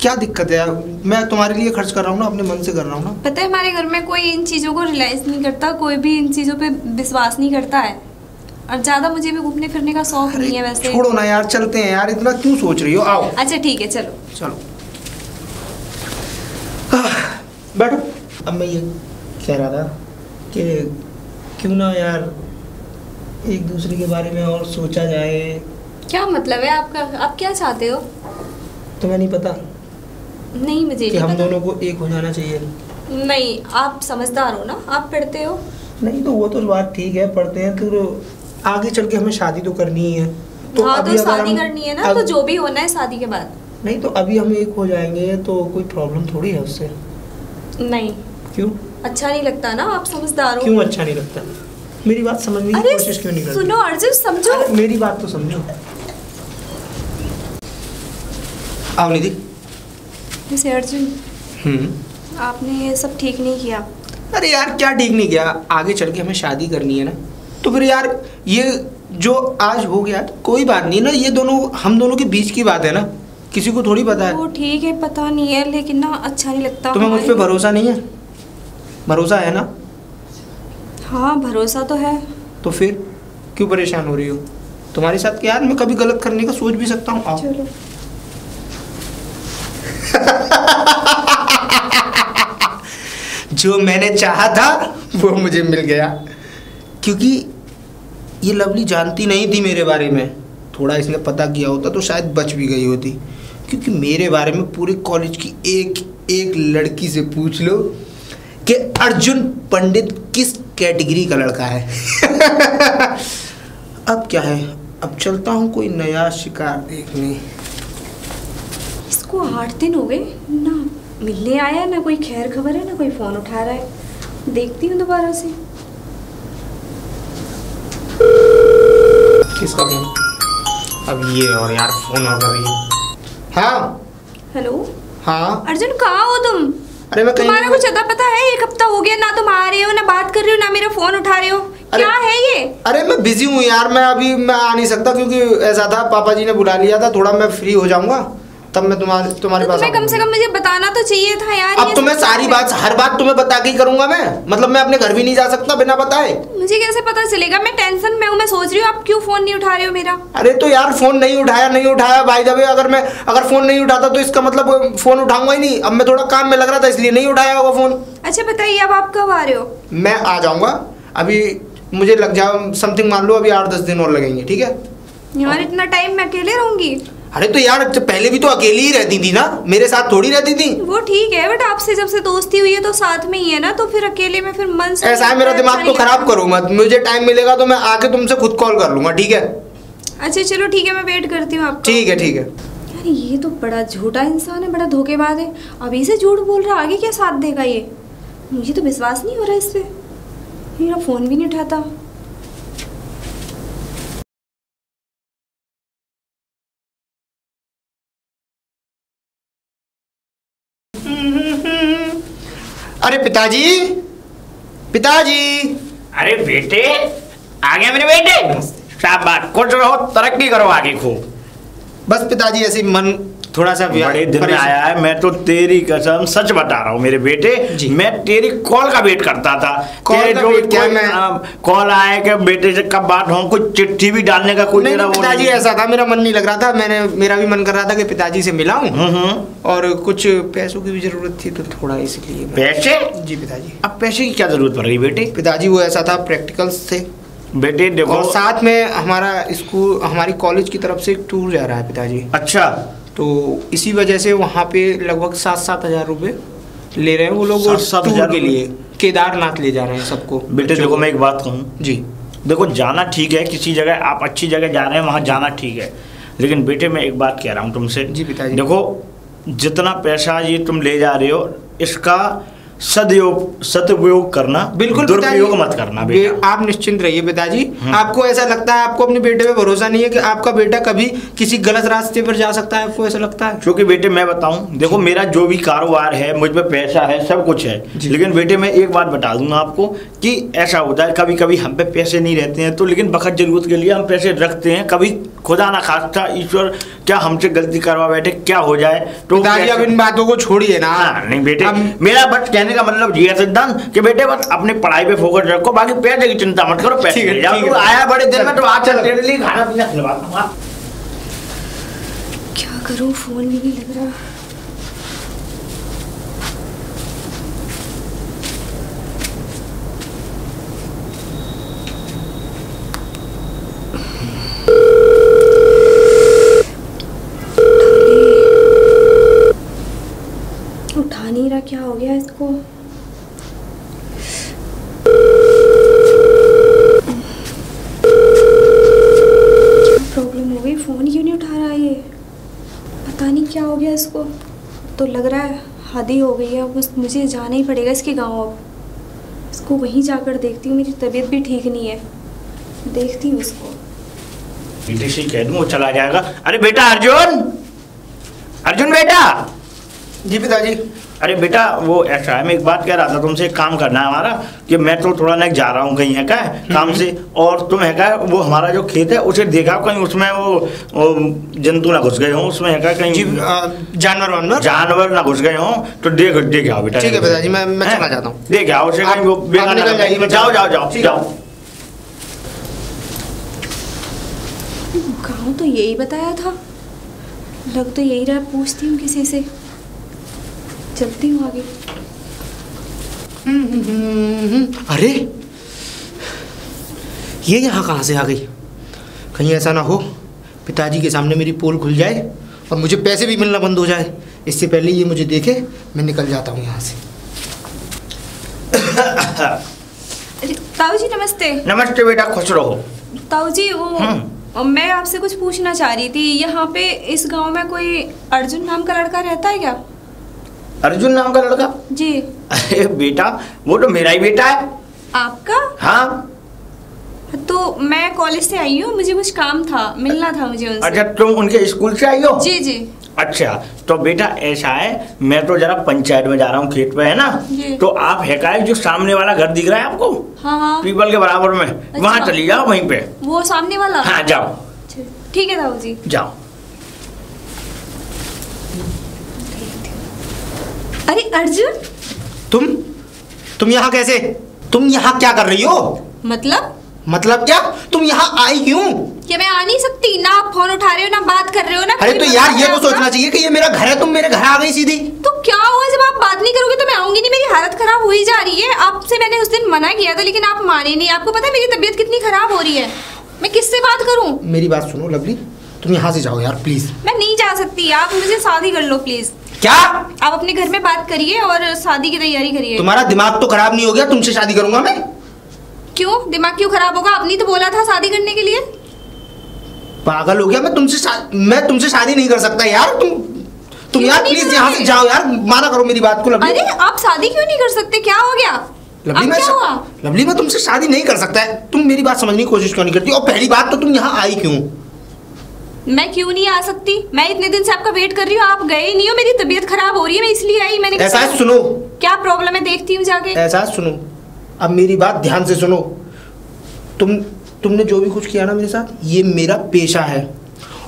क्या दिक्कत है यार? मैं तुम्हारे लिए खर्च कर रहा हूँ ना, अपने मन से कर रहा हूँ ना। पता है हमारे घर में कोई इन चीजों को रियलाइज नहीं करता, कोई भी इन चीजों पे विश्वास नहीं करता है, और ज्यादा मुझे भी घूमने फिरने का शौक नहीं है वैसे। छोड़ो ना यार, चलते हैं यार, इतना क्यों सोच रही हो? आओ। अच्छा ठीक है, चलो चलो बैठो। अब मैं ये कह रहा था कि क्यों ना यार एक दूसरे के बारे में और सोचा जाए। क्या मतलब है आपका? आप क्या चाहते हो? तुम्हें नहीं पता नहीं मुझे कि नहीं हम पता। दोनों को एक हो जाना चाहिए? नहीं आप समझदार हो ना, आप पढ़ते हो। नहीं तो वो तो बात ठीक है, पढ़ते हैं, तो आगे चल के हमें शादी तो करनी ही है। तो हाँ अभी तो अगर शादी हम करनी है ना, तो जो भी होना है शादी के बाद। नहीं तो अभी हम एक हो जाएंगे तो कोई प्रॉब्लम थोड़ी है उससे। नहीं क्यों अच्छा नहीं लगता ना, आप समझदार हो। क्यों अच्छा नहीं लगता? मेरी बात समझने की कोशिश क्यों नहीं करती? सुनो अर्जुन, समझो। मेरी बात तो समझो। आओ निधि। वैसे अर्जुन आपने ये सब ठीक नहीं किया। अरे यार क्या ठीक नहीं किया? आगे चल के हमें शादी करनी है ना, तो फिर यार ये जो आज हो गया तो कोई बात नहीं ना, ये दोनों हम दोनों के बीच की बात है ना, किसी को थोड़ी पता है। वो ठीक है, पता नहीं है, लेकिन ना अच्छा नहीं लगता। तुम्हें मुझ पे भरोसा नहीं है? भरोसा है ना? हाँ भरोसा तो है। तो फिर क्यों परेशान हो रही हो? तुम्हारे साथ क्या यार मैं कभी गलत करने का सोच भी सकता हूँ। आओ। चलो जो मैंने चाहा था वो मुझे मिल गया। क्योंकि ये लवली जानती नहीं थी मेरे बारे में। थोड़ा इसने पता किया होता तो शायद बच भी गई होती, क्योंकि मेरे बारे में पूरे कॉलेज की एक एक लड़की से पूछ लो कि अर्जुन पंडित किस कैटेगरी का लड़का है। अब क्या है, अब चलता हूँ कोई नया शिकार देखने। इसको 8 दिन हो गए ना मिलने आया, ना कोई खैर खबर है, ना कोई फोन उठा रहा है। देखती हूँ दोबारा से। किसका फोन? अब ये और यार फोन आ रही है। हाँ हेलो। हाँ अर्जुन कहाँ हो तुम? अरे मैं तुम्हारा कुछ अता पता है? 1 हफ्ता हो गया, ना तुम आ रहे हो, ना बात कर रहे हो, ना मेरा फोन उठा रहे हो। क्या है ये? अरे मैं बिजी हूँ यार, मैं आ नहीं सकता, क्योंकि ऐसा था पापा जी ने बुला लिया था। थोड़ा मैं फ्री हो जाऊंगा तब मैं तुम्हारे पास। कम से कम मुझे बताना तो चाहिए था यार। अब तो मैं सारी बात, हर बात तुम्हें बता के ही करूंगा मैं। मतलब मैं अपने घर भी नहीं जा सकता बिना बताए। मुझे कैसे पता चलेगा? मैं टेंशन में हूँ। मैं सोच रही हूँ आप क्यों फोन नहीं उठा रहे हो मेरा। अरे तो यार फोन नहीं उठाया भाई। जब अगर फोन नहीं उठाता तो इसका मतलब फोन उठाऊंगा ही नहीं। अब मैं थोड़ा काम में लग रहा था इसलिए नहीं उठाया होगा फोन। अच्छा बताइए अब आप कब आ रहे हो? मैं आ जाऊंगा, अभी मुझे लग जाओ समथिंग, मान लो अभी 8-10 दिन और लगेंगे, ठीक है? यार इतना टाइम मैं अकेले रहूंगी? अरे तो यार पहले भी तो अकेली ही रहती थी ना, मेरे साथ थोड़ी रहती थी। वो ठीक है, बट आपसे जब से दोस्ती हुई है तो साथ में ही है ना, तो फिर अकेले में फिर मन से ऐसा है, मेरा दिमाग तो खराब करो मत। मुझे टाइम मिलेगा तो मैं आके तुमसे खुद कॉल कर लूंगा, ठीक है? अच्छा चलो ठीक है, मैं वेट करती हूँ आपका। ठीक है। यार ये तो बड़ा झूठा इंसान है, बड़ा धोखेबाज है। अभी से झूठ बोल रहा, आगे क्या साथ देगा ये? मुझे तो विश्वास नहीं हो रहा इस पे। मेरा फोन भी नहीं उठाता। अरे पिताजी। अरे बेटे आ गया मेरे बेटे। शाबाश, खुश रहो, तरक्की करो आगे खूब। बस पिताजी ऐसे मन थोड़ा सा बड़े दिन में आया है। मैं तो तेरी कसम सच बता रहा हूँ मेरे बेटे, मैं तेरी कॉल का वेट करता था। तेरे जो क्या मैं कॉल आया कि बेटे से कब बात हो, कुछ चिट्ठी भी डालने का कोई नहीं। पिताजी ऐसा था, मेरा मन नहीं लग रहा था। मेरा भी मन कर रहा था कि पिताजी से मिलाऊं, और कुछ पैसों की भी जरूरत थी तो थोड़ा इसलिए। पैसे? जी पिताजी। अब पैसे की क्या जरूरत पड़ रही बेटे? पिताजी वो ऐसा था, प्रैक्टिकल्स थे बेटे। देखो, और साथ में हमारी कॉलेज की तरफ से एक टूर जा रहा है पिताजी। अच्छा। तो इसी वजह से वहाँ पे लगभग 7-7 हज़ार रुपये ले रहे हैं वो लोग, 7-7 टूर हज़ार के लिए केदारनाथ ले जा रहे हैं सबको। बेटे देखो मैं एक बात कहूँ जी, देखो जाना ठीक है, किसी जगह आप अच्छी जगह जा रहे हैं वहाँ जाना ठीक है, लेकिन बेटे मैं एक बात कह रहा हूँ तुमसे। जी पिताजी। देखो जितना पैसा ये तुम ले जा रहे हो इसका सदुपयोग करना, बिल्कुल दुरुपयोग मत करना बेटा। आप निश्चिंत रहिए पिताजी। आपको ऐसा लगता है, आपको अपने बेटे पे भरोसा नहीं है कि आपका बेटा कभी किसी गलत रास्ते पर जा सकता है? आपको ऐसा लगता है? क्योंकि बेटे मैं बताऊं, देखो मेरा जो भी कारोबार है, मुझ पे पैसा है, सब कुछ है, लेकिन बेटे मैं एक बात बता दूंगा आपको कि ऐसा होता है कभी कभी हम पे पैसे नहीं रहते हैं तो, लेकिन बखत जरूरत के लिए हम पैसे रखते हैं। कभी खुदा ना खास्ता ईश्वर क्या हमसे गलती करवा बैठे, क्या हो जाए तो। अब इन बातों को छोड़िए ना। नहीं बेटे, मेरा बस कहने का मतलब ये है सिद्धांत कि बेटे बस अपनी पढ़ाई पे फोकस रखो, बाकी पैसे की चिंता मत करो। पैसे आया बड़े दिन में तो आज चल तेरे लिए खाना पीना खिलवाता हूँ। क्या करूँ, फोन भी नहीं लग रहा। उठा नहीं रहा, क्या हो गया इसको? प्रॉब्लम हो गई, फोन क्यों नहीं उठा रहा ये? पता नहीं क्या हो गया इसको। तो लग रहा है हद ही हो गई है। अब मुझे जाना ही पड़ेगा इसके गांव। अब इसको वहीं जाकर देखती हूँ। मेरी तबीयत भी ठीक नहीं है, देखती हूँ इसको। बेटे से कह दूँ वो चला जाएगा। अरे बेटा अर्जुन बेटा। जी पिताजी। अरे बेटा वो ऐसा है, मैं एक बात कह रहा था तुमसे, एक काम करना है हमारा कि मैं तो थोड़ा ना जा रहा हूँ कहीं है क्या काम से, और तुम है क्या वो हमारा जो खेत है उसे देखा कहीं उसमें वो जंतु ना घुस गए हों उसमें है क्या कहीं जानवर ना घुस गए हों, तो देख आओ बेटा। ठीक है पिताजी, मैं चला जाता हूँ। देख आओ उसे कहीं वो बेकार। जाओ। गाँव तो यही बताया था, लग तो यही रहा। पूछती हूँ किसी से, चलती हूँ आगे। अरे ये यहाँ कहाँ से आ गई? कहीं ऐसा ना हो पिताजी के सामने मेरी पोल खुल जाए और मुझे पैसे भी मिलना बंद हो जाए। इससे पहले ये मुझे देखे मैं निकल जाता हूँ यहाँ से। ताऊ जी नमस्ते। नमस्ते बेटा, खुश रहो। ताऊ जी वो मैं आपसे कुछ पूछना चाह रही थी, यहाँ पे इस गांव में कोई अर्जुन नाम का लड़का रहता है क्या? अर्जुन नाम का लड़का? जी। अरे बेटा वो तो मेरा ही बेटा है। आपका? हाँ। तो मैं कॉलेज से आई हूँ, मुझे कुछ काम था, मिलना था मुझे उनसे। अच्छा तुम उनके स्कूल से आई हो? जी जी। अच्छा तो बेटा ऐसा है, मैं तो जरा पंचायत में जा रहा हूँ, खेत पे है ना, तो आप है का जो सामने वाला घर दिख रहा है आपको? हाँ। पीपल के बराबर में। अच्छा। वहाँ चली जाओ, वहीं पे। वो सामने वाला? हाँ जाओ। ठीक है ताऊ जी। जाओ। अरे अर्जुन तुम यहाँ कैसे? तुम यहाँ क्या कर रही हो? मतलब क्या? तुम यहाँ आई क्यों? क्या मैं आ नहीं सकती? ना आप फोन उठा रहे हो ना बात कर रहे हो ना। अरे तो यार ये तो सोचना चाहिए कि ये मेरा घर है, तुम मेरे घर आ गई सीधी। तो क्या हुआ, जब आप बात नहीं करोगे तो मैं आऊंगी नहीं, मेरी हालत खराब हो ही जा रही है। आपसे मैंने उस दिन मना किया था लेकिन आप माने नहीं। आपको पता है मेरी तबीयत कितनी खराब हो रही है, मैं किससे बात करूं? मेरी बात सुनो लवली, तुम यहाँ से जाओ यार प्लीज। मैं नहीं जा सकती, आप मुझे शादी कर लो प्लीज। क्या? आप अपने घर में बात करिए और शादी की तैयारी करिए। तुम्हारा दिमाग तो खराब नहीं हो गया? तुमसे शादी करूंगा मैं? क्यों दिमाग क्यों खराब होगा? आपने तो बोला था शादी करने के लिए। पागल हो गया? मैं तुमसे शादी नहीं कर सकता यार। तुम यार प्लीज यहाँ से जाओ यार, माना करो मेरी बात को लवली। अरे आप शादी क्यों नहीं कर सकते? क्या हो गया? लवली मैं तुमसे शादी नहीं कर सकता है। तुम मेरी बात समझने की कोशिश क्यों नहीं करती? और पहली बात तो तुम यहाँ आई क्यों? मैं क्यों नहीं आ सकती? मैं इतने दिन से आपका वेट कर रही हूँ, आप गए नहीं हो। मेरी तबीयत खराब हो रही है, मैं इसलिए आई। मैंने ऐसा सुनो, क्या प्रॉब्लम है देखती हूँ जाके। ऐसा सुनो, अब मेरी बात ध्यान से सुनो। तुमने जो भी कुछ किया ना मेरे साथ, ये मेरा पेशा है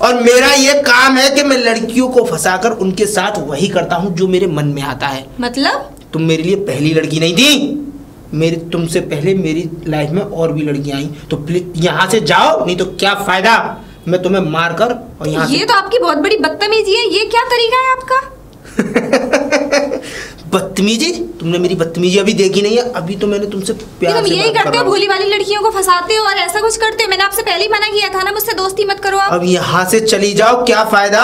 और मेरा ये काम है कि मैं लड़कियों को फंसाकर उनके साथ वही करता हूँ जो मेरे मन में आता है। मतलब? तुम मेरे लिए पहली लड़की नहीं थी, तुमसे पहले मेरी लाइफ में और भी लड़कियां आई। तो प्लीज यहाँ से जाओ, नहीं तो क्या फायदा मैं तुम्हें मारकर और यहाँ ये तो आपकी बहुत बड़ी बदतमीजी है। ये क्या तरीका है आपका? बदतमीजी? तुमने मेरी बदतमीजी अभी देखी नहीं है। अभी तो मैंने तुमसे प्यार से यही करते हो, भोली वाली लड़कियों को फंसाते हो और ऐसा कुछ करते हो। मैंने आपसे पहले ही मना किया था ना, मुझसे दोस्ती मत करो आप। अब यहाँ से चली जाओ, क्या फायदा?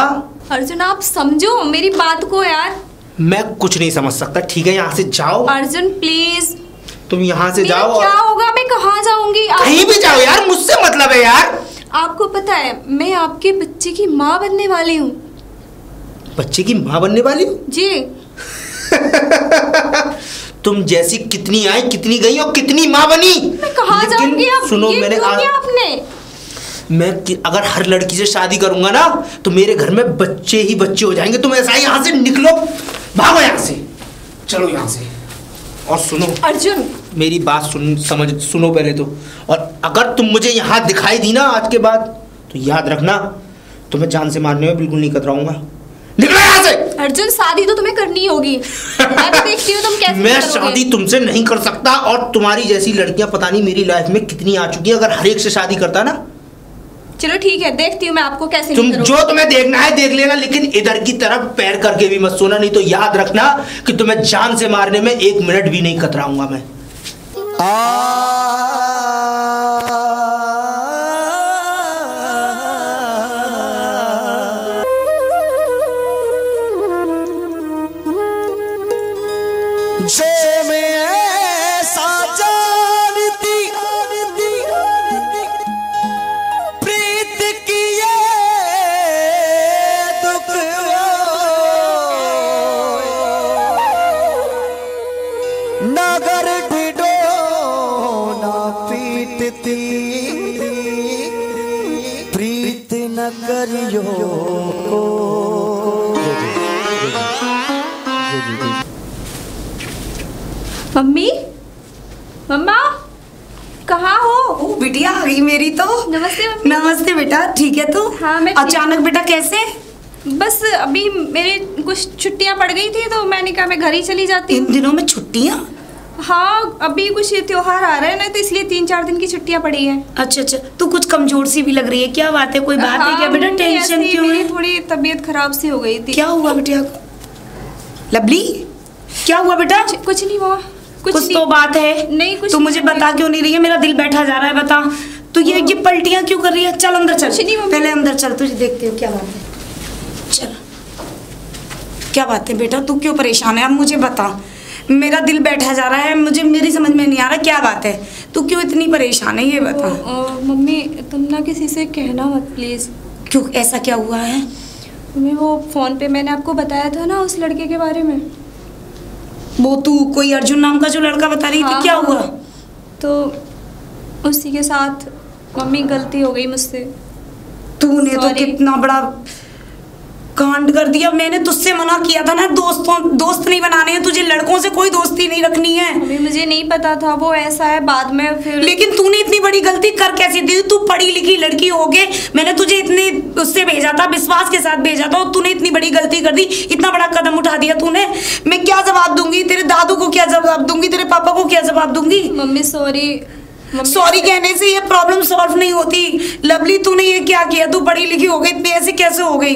अर्जुन आप समझो मेरी बात को यार। मैं कुछ नहीं समझ सकता, ठीक है? यहाँ से जाओ अर्जुन प्लीज। तुम यहाँ से जाओ। क्या होगा? मैं कहाँ जाऊंगी? कहीं भी जाओ यार, मुझसे मतलब है यार। आपको पता है मैं आपके बच्चे की माँ बनने वाली हूँ। बच्चे की माँ बनने वाली हूँ? जी। तुम जैसी कितनी आई, कितनी गई और कितनी माँ बनी। मैं कहाँ जाऊंगी? आप सुनो, मैंने मैं अगर हर लड़की से शादी करूंगा ना तो मेरे घर में बच्चे ही बच्चे हो जाएंगे। तुम ऐसा ही यहाँ से निकलो, भागो यहाँ से, चलो यहाँ से। और सुनो अर्जुन, मेरी बात सुनो पहले तो। और अगर तुम मुझे यहाँ दिखाई दी ना आज के बाद, तो याद रखना तुम्हें जान से मारने में बिल्कुल नहीं कतराऊंगा। निकलो यहाँ से। अर्जुन शादी तो तुम्हें करनी होगी। मैं तो देखती हूँ तुम कैसे। मैं शादी तुमसे नहीं कर सकता, और तुम्हारी जैसी लड़कियां पता नहीं मेरी लाइफ में कितनी आ चुकी है। अगर हर एक से शादी करता ना। चलो ठीक है, देखती हूँ मैं आपको कैसे। तुम जो तुम्हें देखना है देख लेना, लेकिन इधर की तरफ पैर करके भी मत सोना, नहीं तो याद रखना कि तुम्हें जान से मारने में 1 मिनट भी नहीं कतराऊंगा मैं। मम्मी, मम्मा कहाँ हो? बिटिया आ गई मेरी तो। नमस्ते मम्मी। नमस्ते बेटा, ठीक है तू? हाँ मैं। अचानक बेटा कैसे? बस अभी मेरे कुछ छुट्टियां पड़ गई थी तो मैंने कहा मैं घर ही चली जाती हूँ। इन दिनों में छुट्टियां? हाँ अभी कुछ त्योहार आ रहे हैं ना, तो इसलिए 3-4 दिन की छुट्टियां पड़ी है। अच्छा अच्छा, तू कुछ कमजोर सी भी लग रही है, क्या बात है? कोई बात है क्या बेटा? टेंशन क्यों है? थोड़ी तबीयत खराब सी हो गई थी। क्या हुआ बेटिया? लवली क्या हुआ बेटा? कुछ नहीं हुआ। कुछ तो बात है। नहीं कुछ। तू मुझे बता क्यों नहीं रही है? मेरा दिल बैठा जा रहा है, बता। तो ये पलटियां क्यों कर रही है? चल अंदर चल, कुछ नहीं मम्मी। पहले अंदर चल, तुझे देखते हो क्या बात है। चल, क्या बात है बेटा, तू क्यों परेशान है? अब मुझे बता, मेरा दिल बैठा जा रहा है, मुझे मेरी समझ में नहीं आ रहा क्या बात है, तू क्यों इतनी परेशान है, ये बता। मम्मी तुम ना किसी से कहना मत प्लीज। क्यों, ऐसा क्या हुआ है? मम्मी वो फोन पे मैंने आपको बताया था ना उस लड़के के बारे में। वो तू कोई अर्जुन नाम का जो लड़का बता रही थी, क्या हुआ? तो उसी के साथ मम्मी गलती हो गई मुझसे। तूने तो कितना बड़ा कांड कर दिया। मैंने तुझसे मना किया था ना, दोस्त नहीं बनाने हैं तुझे, लड़कों से कोई दोस्ती नहीं रखनी है। मम्मी मुझे नहीं पता था वो ऐसा है, बाद में फिर। लेकिन तूने इतनी बड़ी गलती कर कैसे दी? तू पढ़ी लिखी लड़की हो गए, मैंने तुझे इतने उससे भेजा था, विश्वास के साथ भेजा था, और तूने इतनी बड़ी गलती कर दी, इतना बड़ा कदम उठा दिया तूने। मैं क्या जवाब दूंगी? तेरे दादू को क्या जवाब दूंगी? तेरे पापा को क्या जवाब दूंगी? Mummy sorry. सॉरी कहने से ये प्रॉब्लम सॉल्व नहीं होती। लवली तूने ये क्या किया? तू पढ़ी लिखी हो गई, इतनी ऐसे कैसे हो गई?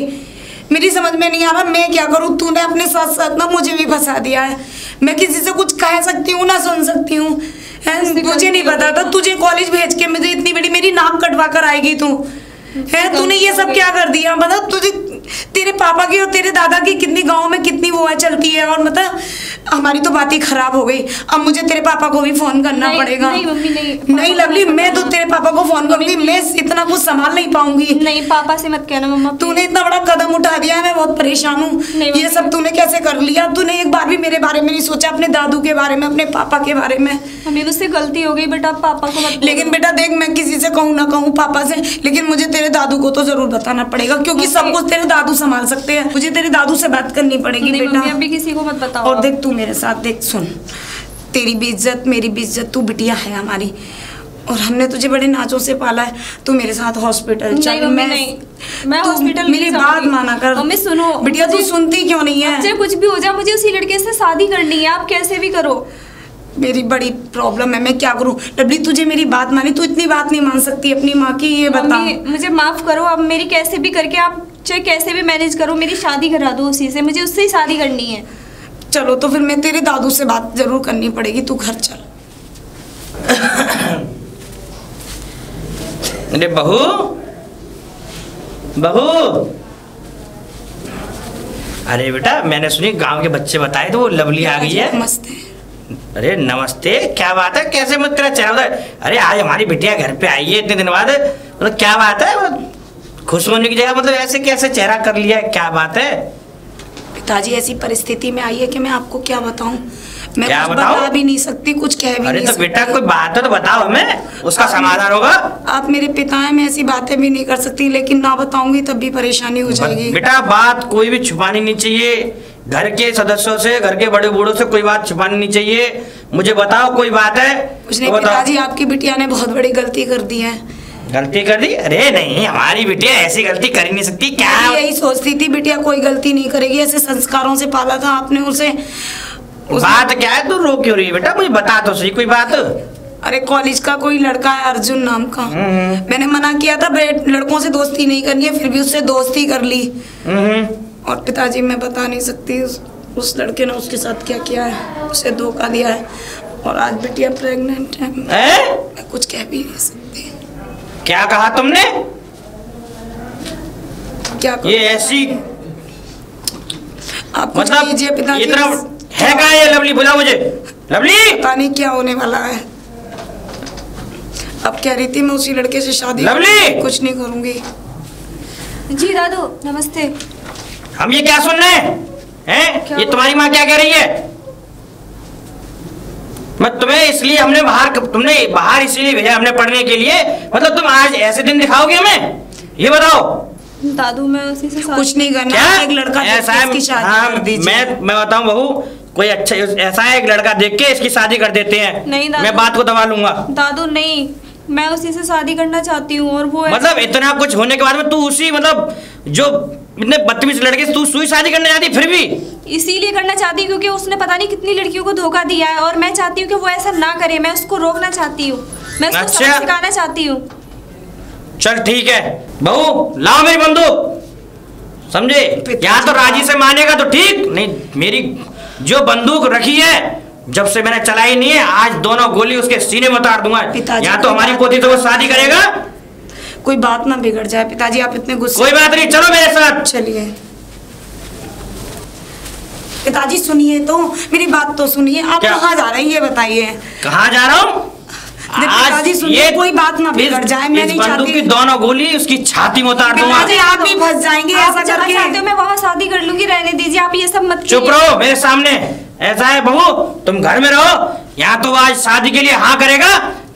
मेरी समझ में नहीं आ रहा, मैं क्या करूं? तूने अपने साथ साथ ना मुझे भी फंसा दिया है। मैं किसी से कुछ कह सकती हूँ ना सुन सकती हूँ? मुझे नहीं पता था तुझे कॉलेज भेज के मुझे इतनी बड़ी मेरी नाक कटवा कर आएगी तू है। तूने ये सब क्या कर दिया? मतलब तुझे तेरे पापा की और तेरे दादा की कितनी गांव में कितनी वो है चलती है, और मतलब हमारी तो बात ही खराब हो गई। अब मुझे तेरे पापा को भी फोन करना पड़ेगा। नहीं मम्मी नहीं लवली, मैं तो तेरे पापा को फोन करूंगी, मैं इतना कुछ संभाल नहीं पाऊंगी। नहीं पापा से मत कहना मम्मा। तूने इतना बड़ा कदम उठा दिया है, मैं बहुत परेशान हूँ। ये सब तूने कैसे कर लिया? तूने एक बार भी मेरे बारे में नहीं सोचा, अपने दादू के बारे में, अपने पापा के बारे में। मम्मी मुझसे गलती हो गई बेटा, पापा को मत। लेकिन बेटा देख, मैं किसी से कहूँ ना कहूँ पापा से, लेकिन मुझे तेरे दादू को तो जरूर बताना पड़ेगा, क्योंकि सब कुछ तेरे दादू संभाल सकते हैं। मुझे तेरे दादू से बात करनी पड़ेगी बेटा। अभी किसी को मत बताओ। और देख तू मेरे साथ देख, सुन, तेरी भी इज्जत मेरी भी इज्जत, तू बिटिया है हमारी, और हमने तुझे बड़े नाचों से पाला है। तू मेरे साथ हॉस्पिटल चल। मैं हॉस्पिटल मेरी बात माना कर। मम्मी सुनो, बिटिया तू सुनती क्यों नहीं है? चाहे कुछ भी हो जाए, मुझे उसी लड़के से शादी करनी है, आप कैसे भी करो। मेरी बड़ी प्रॉब्लम है, मैं क्या करूं? लवली तुझे मेरी बात मानी, तू इतनी बात नहीं मान सकती अपनी माँ की, ये बता। मुझे माफ करो, अब मेरी कैसे भी करके आप चाहे कैसे भी मैनेज करो, मेरी शादी करा दो उसी से, मुझे उससे ही शादी करनी है। चलो तो फिर मैं तेरे दादू से बात जरूर करनी पड़ेगी, तू घर चल। अरे बहू बहू, अरे बेटा मैंने सुनी गांव के बच्चे बताए तो वो लवली आ गई है। नमस्ते। अरे नमस्ते, क्या बात है? कैसे मत तेरा चेहरा? अरे आज हमारी बिटिया घर पे आई है इतने दिन बाद, मतलब क्या बात है? खुश होने की जगह मतलब ऐसे कैसे चेहरा कर लिया है, क्या बात है? पिताजी ऐसी परिस्थिति में आई है कि मैं आपको क्या बताऊं, मैं क्या कुछ बता भी नहीं सकती, कुछ कह भी नहीं सकती। बेटा कोई बात है तो बताओ हमें, उसका समाधान होगा। आप मेरे पिता हैं, मैं ऐसी बातें भी नहीं कर सकती, लेकिन ना बताऊंगी तब भी परेशानी हो जाएगी। बेटा बात कोई भी छुपानी नहीं चाहिए, घर के सदस्यों से, घर के बड़े बूढ़ों से कोई बात छुपानी नहीं चाहिए। मुझे बताओ कोई बात है? कुछ नहीं पिताजी, आपकी बिटिया ने बहुत बड़ी गलती कर दी है। गलती कर दी? अरे नहीं, हमारी बिटिया ऐसी गलती कर ही नहीं सकती। क्या यही सोचती थी बिटिया कोई गलती नहीं करेगी, ऐसे संस्कारों से पाला था आपने उसे। बात क्या है, तू रो क्यों रही है बेटा? मुझे बता तो सही कोई बात। अरे कॉलेज का कोई लड़का है अर्जुन नाम का, मैंने मना किया था लड़कों से दोस्ती नहीं करनी है, फिर भी उससे दोस्ती कर ली। और पिताजी मैं बता नहीं सकती उस लड़के ने उसके साथ क्या किया है, उसे धोखा दिया है, और आज बिटिया प्रेग्नेंट है। मैं कुछ कह भी नहीं सकती। क्या कहा तुमने? क्या ये ऐसी आप मतलब पिताजी इतना है कहाँ ये लवली? बुला मुझे। लवली पता नहीं क्या होने वाला है। अब कह रही थी मैं उसी लड़के से शादी लवली कुछ नहीं करूंगी। जी दादू नमस्ते। हम ये क्या सुन रहे हैं? ये तुम्हारी माँ क्या कह रही है? मैं तुम्हें इसलिए हमने तुमने बाहर इसलिए भेजा हमने पढ़ने के लिए, मतलब तुम आज ऐसे दिन दिखाओगे हमें? ये बताओ। दादू मैं उसी से कुछ नहीं करना। क्या? एक लड़का ऐसा है? इसकी शादी कर दीजिए। मैं बताऊं बहू, कोई अच्छा ऐसा है एक लड़का देख के इसकी शादी कर देते हैं। नहीं दादू, मैं बात को दबा लूंगा। दादू नहीं, मैं उसी से शादी करना चाहती हूँ। और वो मतलब इतना कुछ होने के बाद में तू उसी मतलब जो इतने बदतमीज लड़के से तू सुई शादी करना चाहती? फिर भी इसीलिए करना चाहती हूँ क्योंकि उसने पता नहीं कितनी लड़कियों को धोखा दिया है, और मैं चाहती हूँ कि वो ऐसा ना करे। मैं उसको रोकना चाहती हूँ, मैं उसको सबक सिखाना चाहती हूँ। चल ठीक है बहू, लाओ मेरी बंदूक, समझे? या तो राजी से मानेगा तो ठीक, नहीं मेरी जो बंदूक रखी है जब से मैंने चलाई नहीं है, आज दोनों गोली उसके सीने में उतार दूंगा। पिताजी, या तो हमारी पोती तो वो शादी करेगा। कोई बात ना बिगड़ जाए पिताजी, आप इतने गुस्से। कोई बात नहीं, चलो मेरे साथ। चलिए पिताजी, सुनिए तो, मेरी बात तो सुनिए। आप कहाँ जा रहे हैं ये बताइए। कहाँ जा रहा हूँ? पिताजी सुनिए, कोई बात ना बिगड़ जाए। मैं नहीं चाहती की दोनों गोली उसकी छाती में उतार दूंगा। पिताजी आप भी फंस जाएंगे ऐसा करके। चाहते हो मैं वहाँ शादी कर लूंगी, रहने दीजिए, आप ये सब मत कीजिए। चुप रहो मेरे सामने। ऐसा है बहू, तुम घर में रहो, यहाँ तो आज शादी के लिए हाँ करेगा,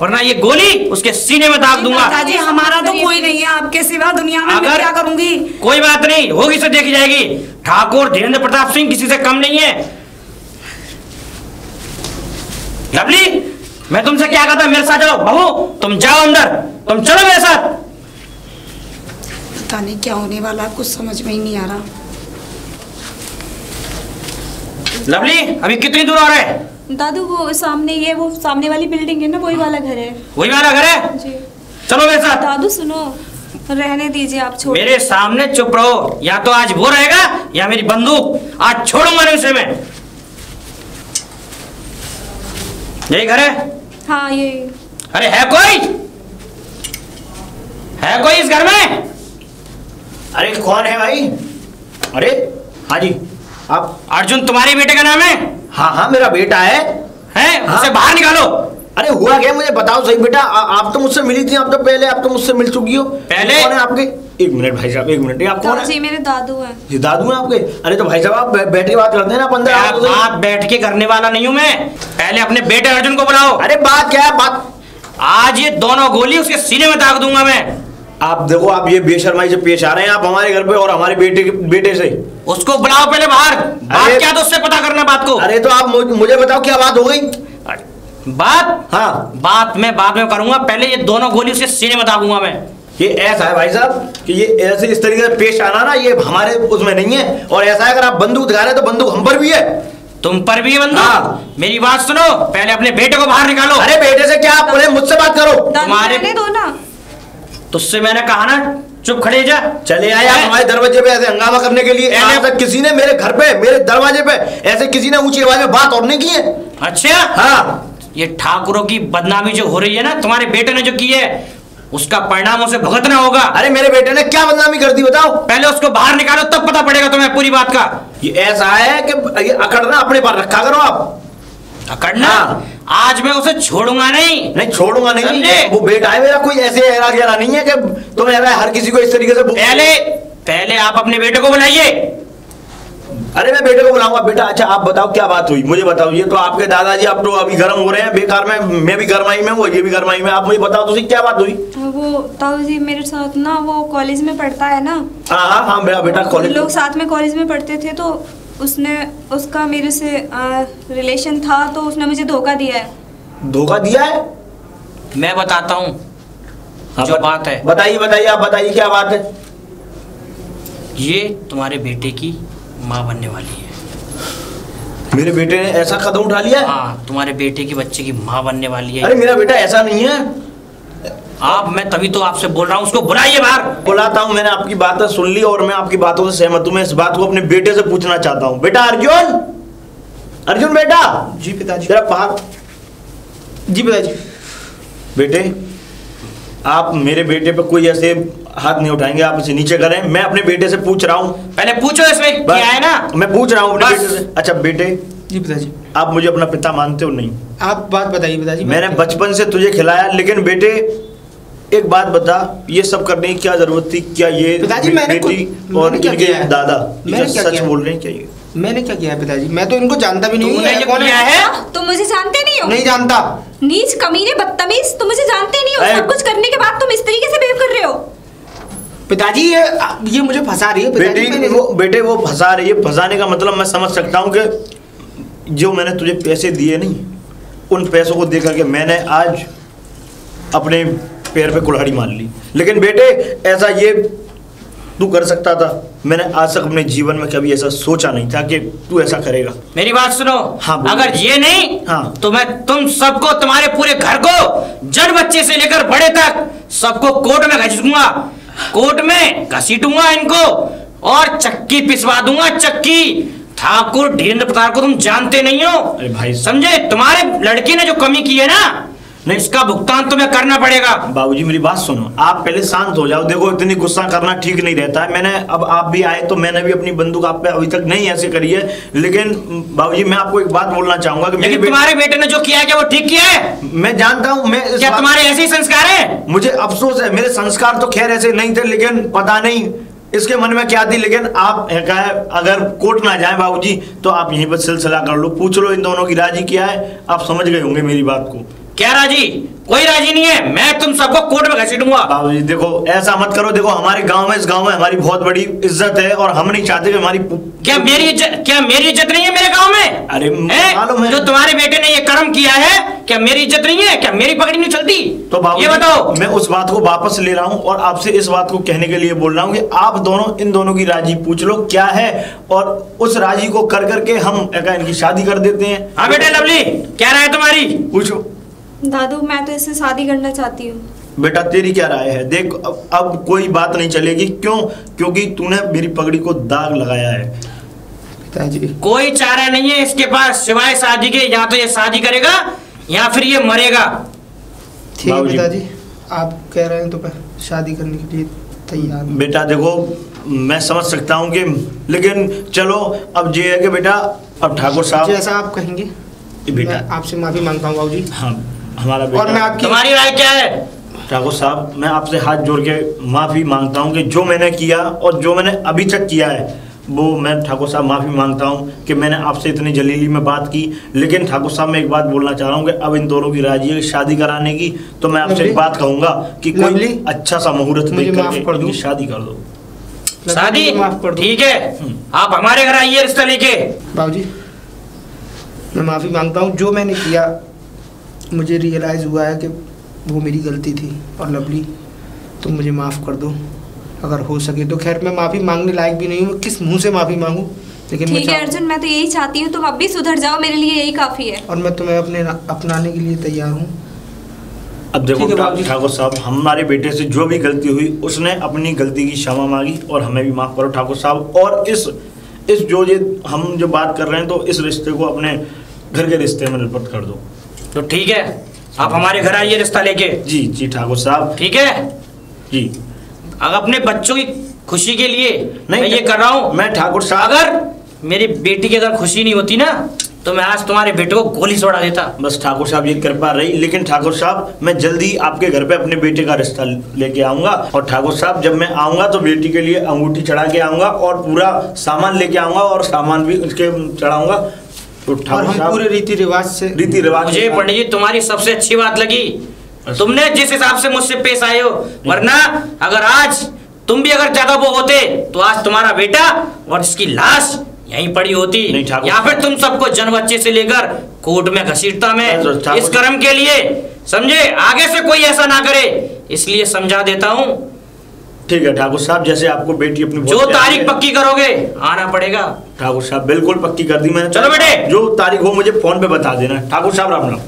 वरना ये गोली उसके सीने में दाग दूंगा। पिताजी हमारा तो कोई नहीं है आपके सिवा दुनिया में, मैं क्या करूंगी। कोई बात नहीं, होगी तो देखी जाएगी। ठाकुर धीरेन्द्र प्रताप सिंह किसी से कम नहीं है। लवली, मैं तुमसे क्या कहता, मेरे साथ जाओ। बहू तुम जाओ अंदर, तुम चलो मेरे साथ। पता नहीं क्या होने वाला, कुछ समझ में ही नहीं आ रहा। लवली, अभी कितनी दूर और है? दादू वो सामने, ये वो सामने वाली बिल्डिंग है ना, वही वाला घर है। वही वाला घर है जी। चलो मेरे साथ। दादू सुनो, रहने दीजिए, आप छोड़। मेरे सामने चुप रहो, या तो आज वो रहेगा या मेरी बंदूक। आज छोड़ूंगा नहीं उसे मैं। यही घर है? हाँ ये। अरे है कोई इस घर में? अरे कौन है भाई? अरे हाँ जी, आप? अर्जुन तुम्हारे बेटे का नाम है? हाँ हाँ मेरा बेटा है। हाँ? उसे बाहर निकालो। अरे हुआ क्या, मुझे बताओ सही बेटा। आप तो मुझसे मिली थी, आप तो पहले, आप तो मुझसे मिल चुकी हो। पहले कौन है आपके? एक मिनट भाई साहब, एक मिनट। आप कौन है? जी मेरे दादू हैं। जी दादू हैं आपके? अरे तो भाई साहब आप बैठ के बात करते हैं ना। बात बैठ के करने वाला नहीं हूँ मैं। पहले अपने बेटे अर्जुन को बुलाओ। अरे बात क्या है? बात आज ये दोनों गोली उसके सीने में दाग दूंगा मैं। आप देखो, आप ये बेशर्माई से पेश आ रहे हैं आप हमारे घर पे और हमारे बेटे से। उसको बुलाओ पहले बाहर। बात क्या तो उससे पता करना बात को। अरे तो आप मुझे बताओ क्या बात हो गई? बात? हाँ बात मैं बाद में करूंगा, पहले ये दोनों गोली उसके सीने में दागूंगा मैं। ये ऐसा है भाई साहब कि ये ऐसे इस तरीके से पेश आना ना, ये हमारे उसमें नहीं है। और ऐसा है अगर आप बंदूक दिखा रहे हैं तो बंदूक हम पर भी है। तुम पर भी है बंदूक? हाँ। मेरी बात सुनो, पहले अपने बेटे को बाहर निकालो। अरे बेटे से क्या, आप बोले मुझसे बात करो। तुम्हारे दो ना, तुझसे मैंने कहा ना चुप खड़े जा। चले आए आप हमारे दरवाजे पे ऐसे हंगामा करने के लिए। आज तक किसी ने मेरे घर पे, मेरे दरवाजे पे ऐसे किसी ने ऊंची आवाज में बात और नहीं की है। अच्छा हाँ, ये ठाकुरों की बदनामी जो हो रही है ना, तुम्हारे बेटे ने जो की है, उसका परिणाम उसे भुगतना होगा। अरे मेरे बेटे ने क्या बदनामी कर दी बताओ? पहले उसको बाहर निकालो, तब पता पड़ेगा तुम्हें पूरी बात का। ये ऐसा है कि ये अकड़ना अपने पास रखा करो आप। अकड़ना? हाँ। आज मैं उसे छोड़ूंगा नहीं। नहीं छोड़ूंगा नहीं। समझे? वो बेटा है मेरा, कोई ऐसे हेरा गेरा नहीं है कि तुम हर किसी को इस तरीके से। पहले आप अपने बेटे को बुलाइए। अरे मैं बेटे को बुलाऊंगा। बेटा अच्छा आप बताओ क्या बात हुई, मुझे बताओ। ये तो आपके दादाजी आप तो अभी गर्म हो रहे हैं बेकार में, मैं भी गरमाई में हूँ, ये भी गरमाई में। आप मुझे बताओ तो क्या बात हुई? वो ताऊ जी मेरे साथ ना, वो कॉलेज में पढ़ता है ना। हाँ हाँ हाँ मेरा बेटा कॉलेज, लोग साथ में कॉलेज में पढ़ते थे, तो उसका मेरे से रिलेशन था, तो उसने मुझे धोखा दिया है। धोखा दिया है? मैं बताता हूँ जो बात है। बताइए बताइए, आप बताइए क्या बात है। ये तुम्हारे बेटे की माँ बनने वाली है। मेरे बेटे ने ऐसा कदम उठा लिया? हाँ, तुम्हारे बेटे की बच्चे की माँ बनने वाली है। अरे मेरा बेटा ऐसा नहीं है। मैं तभी तो आपसे बोल रहा हूँ, उसको बुलाइए बाहर। बुलाता हूँ, मैंने आपकी बातें सुन ली और मैं आपकी बातों से सहमत हूँ। मैं इस बात को अपने बेटे से पूछना चाहता हूँ। बेटा अर्जुन, अर्जुन बेटा। जी पिताजी। तेरा बात। जी पिताजी। बेटे आप मेरे बेटे पे कोई ऐसे हाथ नहीं उठाएंगे, आप इसे नीचे करें। मैं अपने बेटे से पूछ रहा हूँ। पहले पूछो इसमें क्या है ना। मैं पूछ रहा हूँ अपने बेटे से। अच्छा बेटे, जी पिताजी। आप मुझे अपना पिता मानते हो नहीं? आप बात बताइए पिताजी। मैंने बचपन से तुझे खिलाया, लेकिन बेटे एक बात बता, ये सब करने की क्या जरूरत थी? क्या ये पिताजी बेटी और इनके दादा सच बोल रहे हैं क्या? ये मैंने क्या किया है पिताजी? मैं तो इनको जानता भी नहीं हूँ। कौन है? तुम मुझे जानते नहीं हो? नहीं जानता। नीच कमीने बदतमीज, तुम मुझे जानते नहीं हो। सब कुछ करने के बाद तुम इस तरीके से बिहेव कर रहे हो। पिताजी ये मुझे फंसा रही है पिताजी। बेटे वो फंसा रही है। फंसाने का मतलब मैं समझ सकता हूँ कि जो मैंने तुझे पैसे दिए नहीं, उन पैसों को देकर के मैंने आज अपने पैर पे कुल्हाड़ी मार ली। लेकिन बेटे ऐसा ये तू कर सकता था? मैंने आज तक अपने जीवन में कभी ऐसा सोचा नहीं था कि तू ऐसा करेगा। मेरी बात सुनो। हाँ, अगर ये नहीं हाँ, तो मैं तुम सबको, तुम्हारे पूरे घर को, जड़ बच्चे से लेकर बड़े तक, सबको कोर्ट में घसीटूंगा। कोर्ट में घसीटूंगा इनको और चक्की पिसवा दूंगा, चक्की। ठाकुर धीरेन्द्र प्रताप को तुम जानते नहीं हो। अरे भाई समझे, तुम्हारे लड़के ने जो कमी की है ना, नहीं इसका भुगतान तुम्हें करना पड़ेगा। बाबूजी मेरी बात सुनो, आप पहले शांत हो जाओ। देखो इतनी गुस्सा करना ठीक नहीं रहता है। मैंने अब आप भी आए तो मैंने भी अपनी बंदूक आप पे अभी तक नहीं ऐसे करी है, लेकिन बाबूजी मैं आपको एक बात बोलना चाहूंगा कि लेकिन तुम्हारे बेटे ने जो किया है क्या वो ठीक किया है? मैं जानता हूँ, मैं क्या तुम्हारे ऐसे ही संस्कार है? मुझे अफसोस है, मेरे संस्कार तो खैर ऐसे नहीं थे, लेकिन पता नहीं इसके मन में क्या थी। लेकिन आप अगर कोर्ट ना जाए बाबूजी तो आप यहीं पर सिलसिला कर लो, पूछ लो इन दोनों की राजी क्या है। आप समझ गए होंगे मेरी बात को। क्या राजी? कोई राजी नहीं है। मैं तुम सबको कोर्ट में घसीटूंगा। बाबूजी देखो ऐसा मत करो। देखो हमारे गांव में, इस गांव में हमारी बहुत बड़ी इज्जत है और हम नहीं चाहते कि हमारी क्या मेरी इज्जत नहीं है मेरे गांव में? अरे मालूम है जो तुम्हारे बेटे ने ये कर्म किया है, क्या मेरी इज्जत नहीं है? क्या मेरी पकड़ी नहीं चलती? तो बाबू ये बताओ। मैं उस बात को वापस ले रहा हूँ और आपसे इस बात को कहने के लिए बोल रहा हूँ कि आप दोनों इन दोनों की राजी पूछ लो क्या है, और उस राजी को कर करके हम इनकी शादी कर देते हैं। हाँ बेटा लवली, क्या राय है तुम्हारी? पूछो। दादू मैं तो इससे शादी करना चाहती हूँ। बेटा तेरी क्या राय है? देख अब कोई बात नहीं चलेगी। क्यों? क्योंकि तूने मेरी पगड़ी को दाग लगाया है। पिताजी कोई चारा नहीं है इसके पास सिवाय शादी के। या तो ये शादी करेगा या फिर ये मरेगा। ठीक है पिताजी, आप कह रहे हैं तो मैं शादी करने के लिए तैयार हूं। बेटा देखो मैं समझ सकता हूँ कि, लेकिन चलो अब ये है कि बेटा अब ठाकुर साहब जैसा आप कहेंगे। बेटा मैं आपसे माफी मांगता हूँ बाबूजी। हाँ हमारा बेटा। और मैं आपकी, तुम्हारी राय क्या है? ठाकुर साहब मैं आपसे हाथ जोड़ के माफी मांगता हूँ कि जो मैंने किया और जो मैंने अभी तक किया है वो मैं ठाकुर साहब माफी मांगता हूँ कि मैंने आपसे इतनी जलीली में बात की। लेकिन ठाकुर साहब मैं एक बात बोलना चाह रहा हूँ कि अब इन दोनों की राजी है शादी कराने की, तो मैं आपसे एक बात कहूंगा कि कोई अच्छा सा मुहूर्त देख करके इनकी शादी कर दो। शादी ठीक है, आप हमारे घर आइए रिश्ता लेके। बाबूजी मैं माफी मांगता हूँ। जो मैंने किया मुझे रियलाइज हुआ है कि वो मेरी गलती थी, और लवली तुम मुझे माफ़ कर दो अगर हो सके तो। खैर मैं माफ़ी मांगने लायक भी नहीं हूँ, किस मुंह से माफ़ी मांगूँ, लेकिन ठीक है अर्जुन, मैं तो यही चाहती हूँ तुम अब भी सुधर जाओ, मेरे लिए यही काफ़ी है। और मैं तुम्हें अपनाने के लिए तैयार हूँ। अब देखो ठाकुर साहब हमारे बेटे से जो भी गलती हुई उसने अपनी गलती की क्षमा मांगी और हमें भी माफ़ करो ठाकुर साहब। और इस जो ये हम जो बात कर रहे हैं तो इस रिश्ते को अपने घर के रिश्ते में रिपोर्ट कर दो। तो ठीक है, आप हमारे घर आइए रिश्ता लेके। जी जी ठाकुर साहब। ठीक है जी। अगर अपने बच्चों की खुशी के लिए नहीं मैं ये कर रहा हूँ। मैं ठाकुर साहब, अगर मेरी बेटी की अगर खुशी नहीं होती ना तो मैं आज तुम्हारे बेटे को गोली छोड़ा देता। बस ठाकुर साहब ये कृपा रही। लेकिन ठाकुर साहब मैं जल्दी आपके घर पे अपने बेटे का रिश्ता लेके आऊंगा, और ठाकुर साहब जब मैं आऊंगा तो बेटी के लिए अंगूठी चढ़ा के आऊंगा और पूरा सामान लेके आऊंगा और सामान भी उसके चढ़ाऊंगा। तो ठाकुर साहब पूरे रीति रिवाज मुझे पंडित जी तुम्हारी सबसे अच्छी बात लगी, तुमने जिस हिसाब से मुझसे पेश आए हो। वरना अगर आज तुम भी अगर जगह वो होते तो आज तुम्हारा बेटा और इसकी लाश यहीं पड़ी होती, या फिर तुम सबको जन बच्चे से लेकर कोर्ट में घसीटता मैं इस कर्म के लिए। समझे, आगे से कोई ऐसा ना करे, इसलिए समझा देता हूँ। ठीक है ठाकुर साहब, जैसे आपको बेटी अपनी जो तारीख पक्की करोगे आना पड़ेगा। ठाकुर साहब बिल्कुल पक्की कर दी मैंने। चलो बेटे, जो तारीख हो मुझे फोन पे बता देना। ठाकुर साहब राम राम।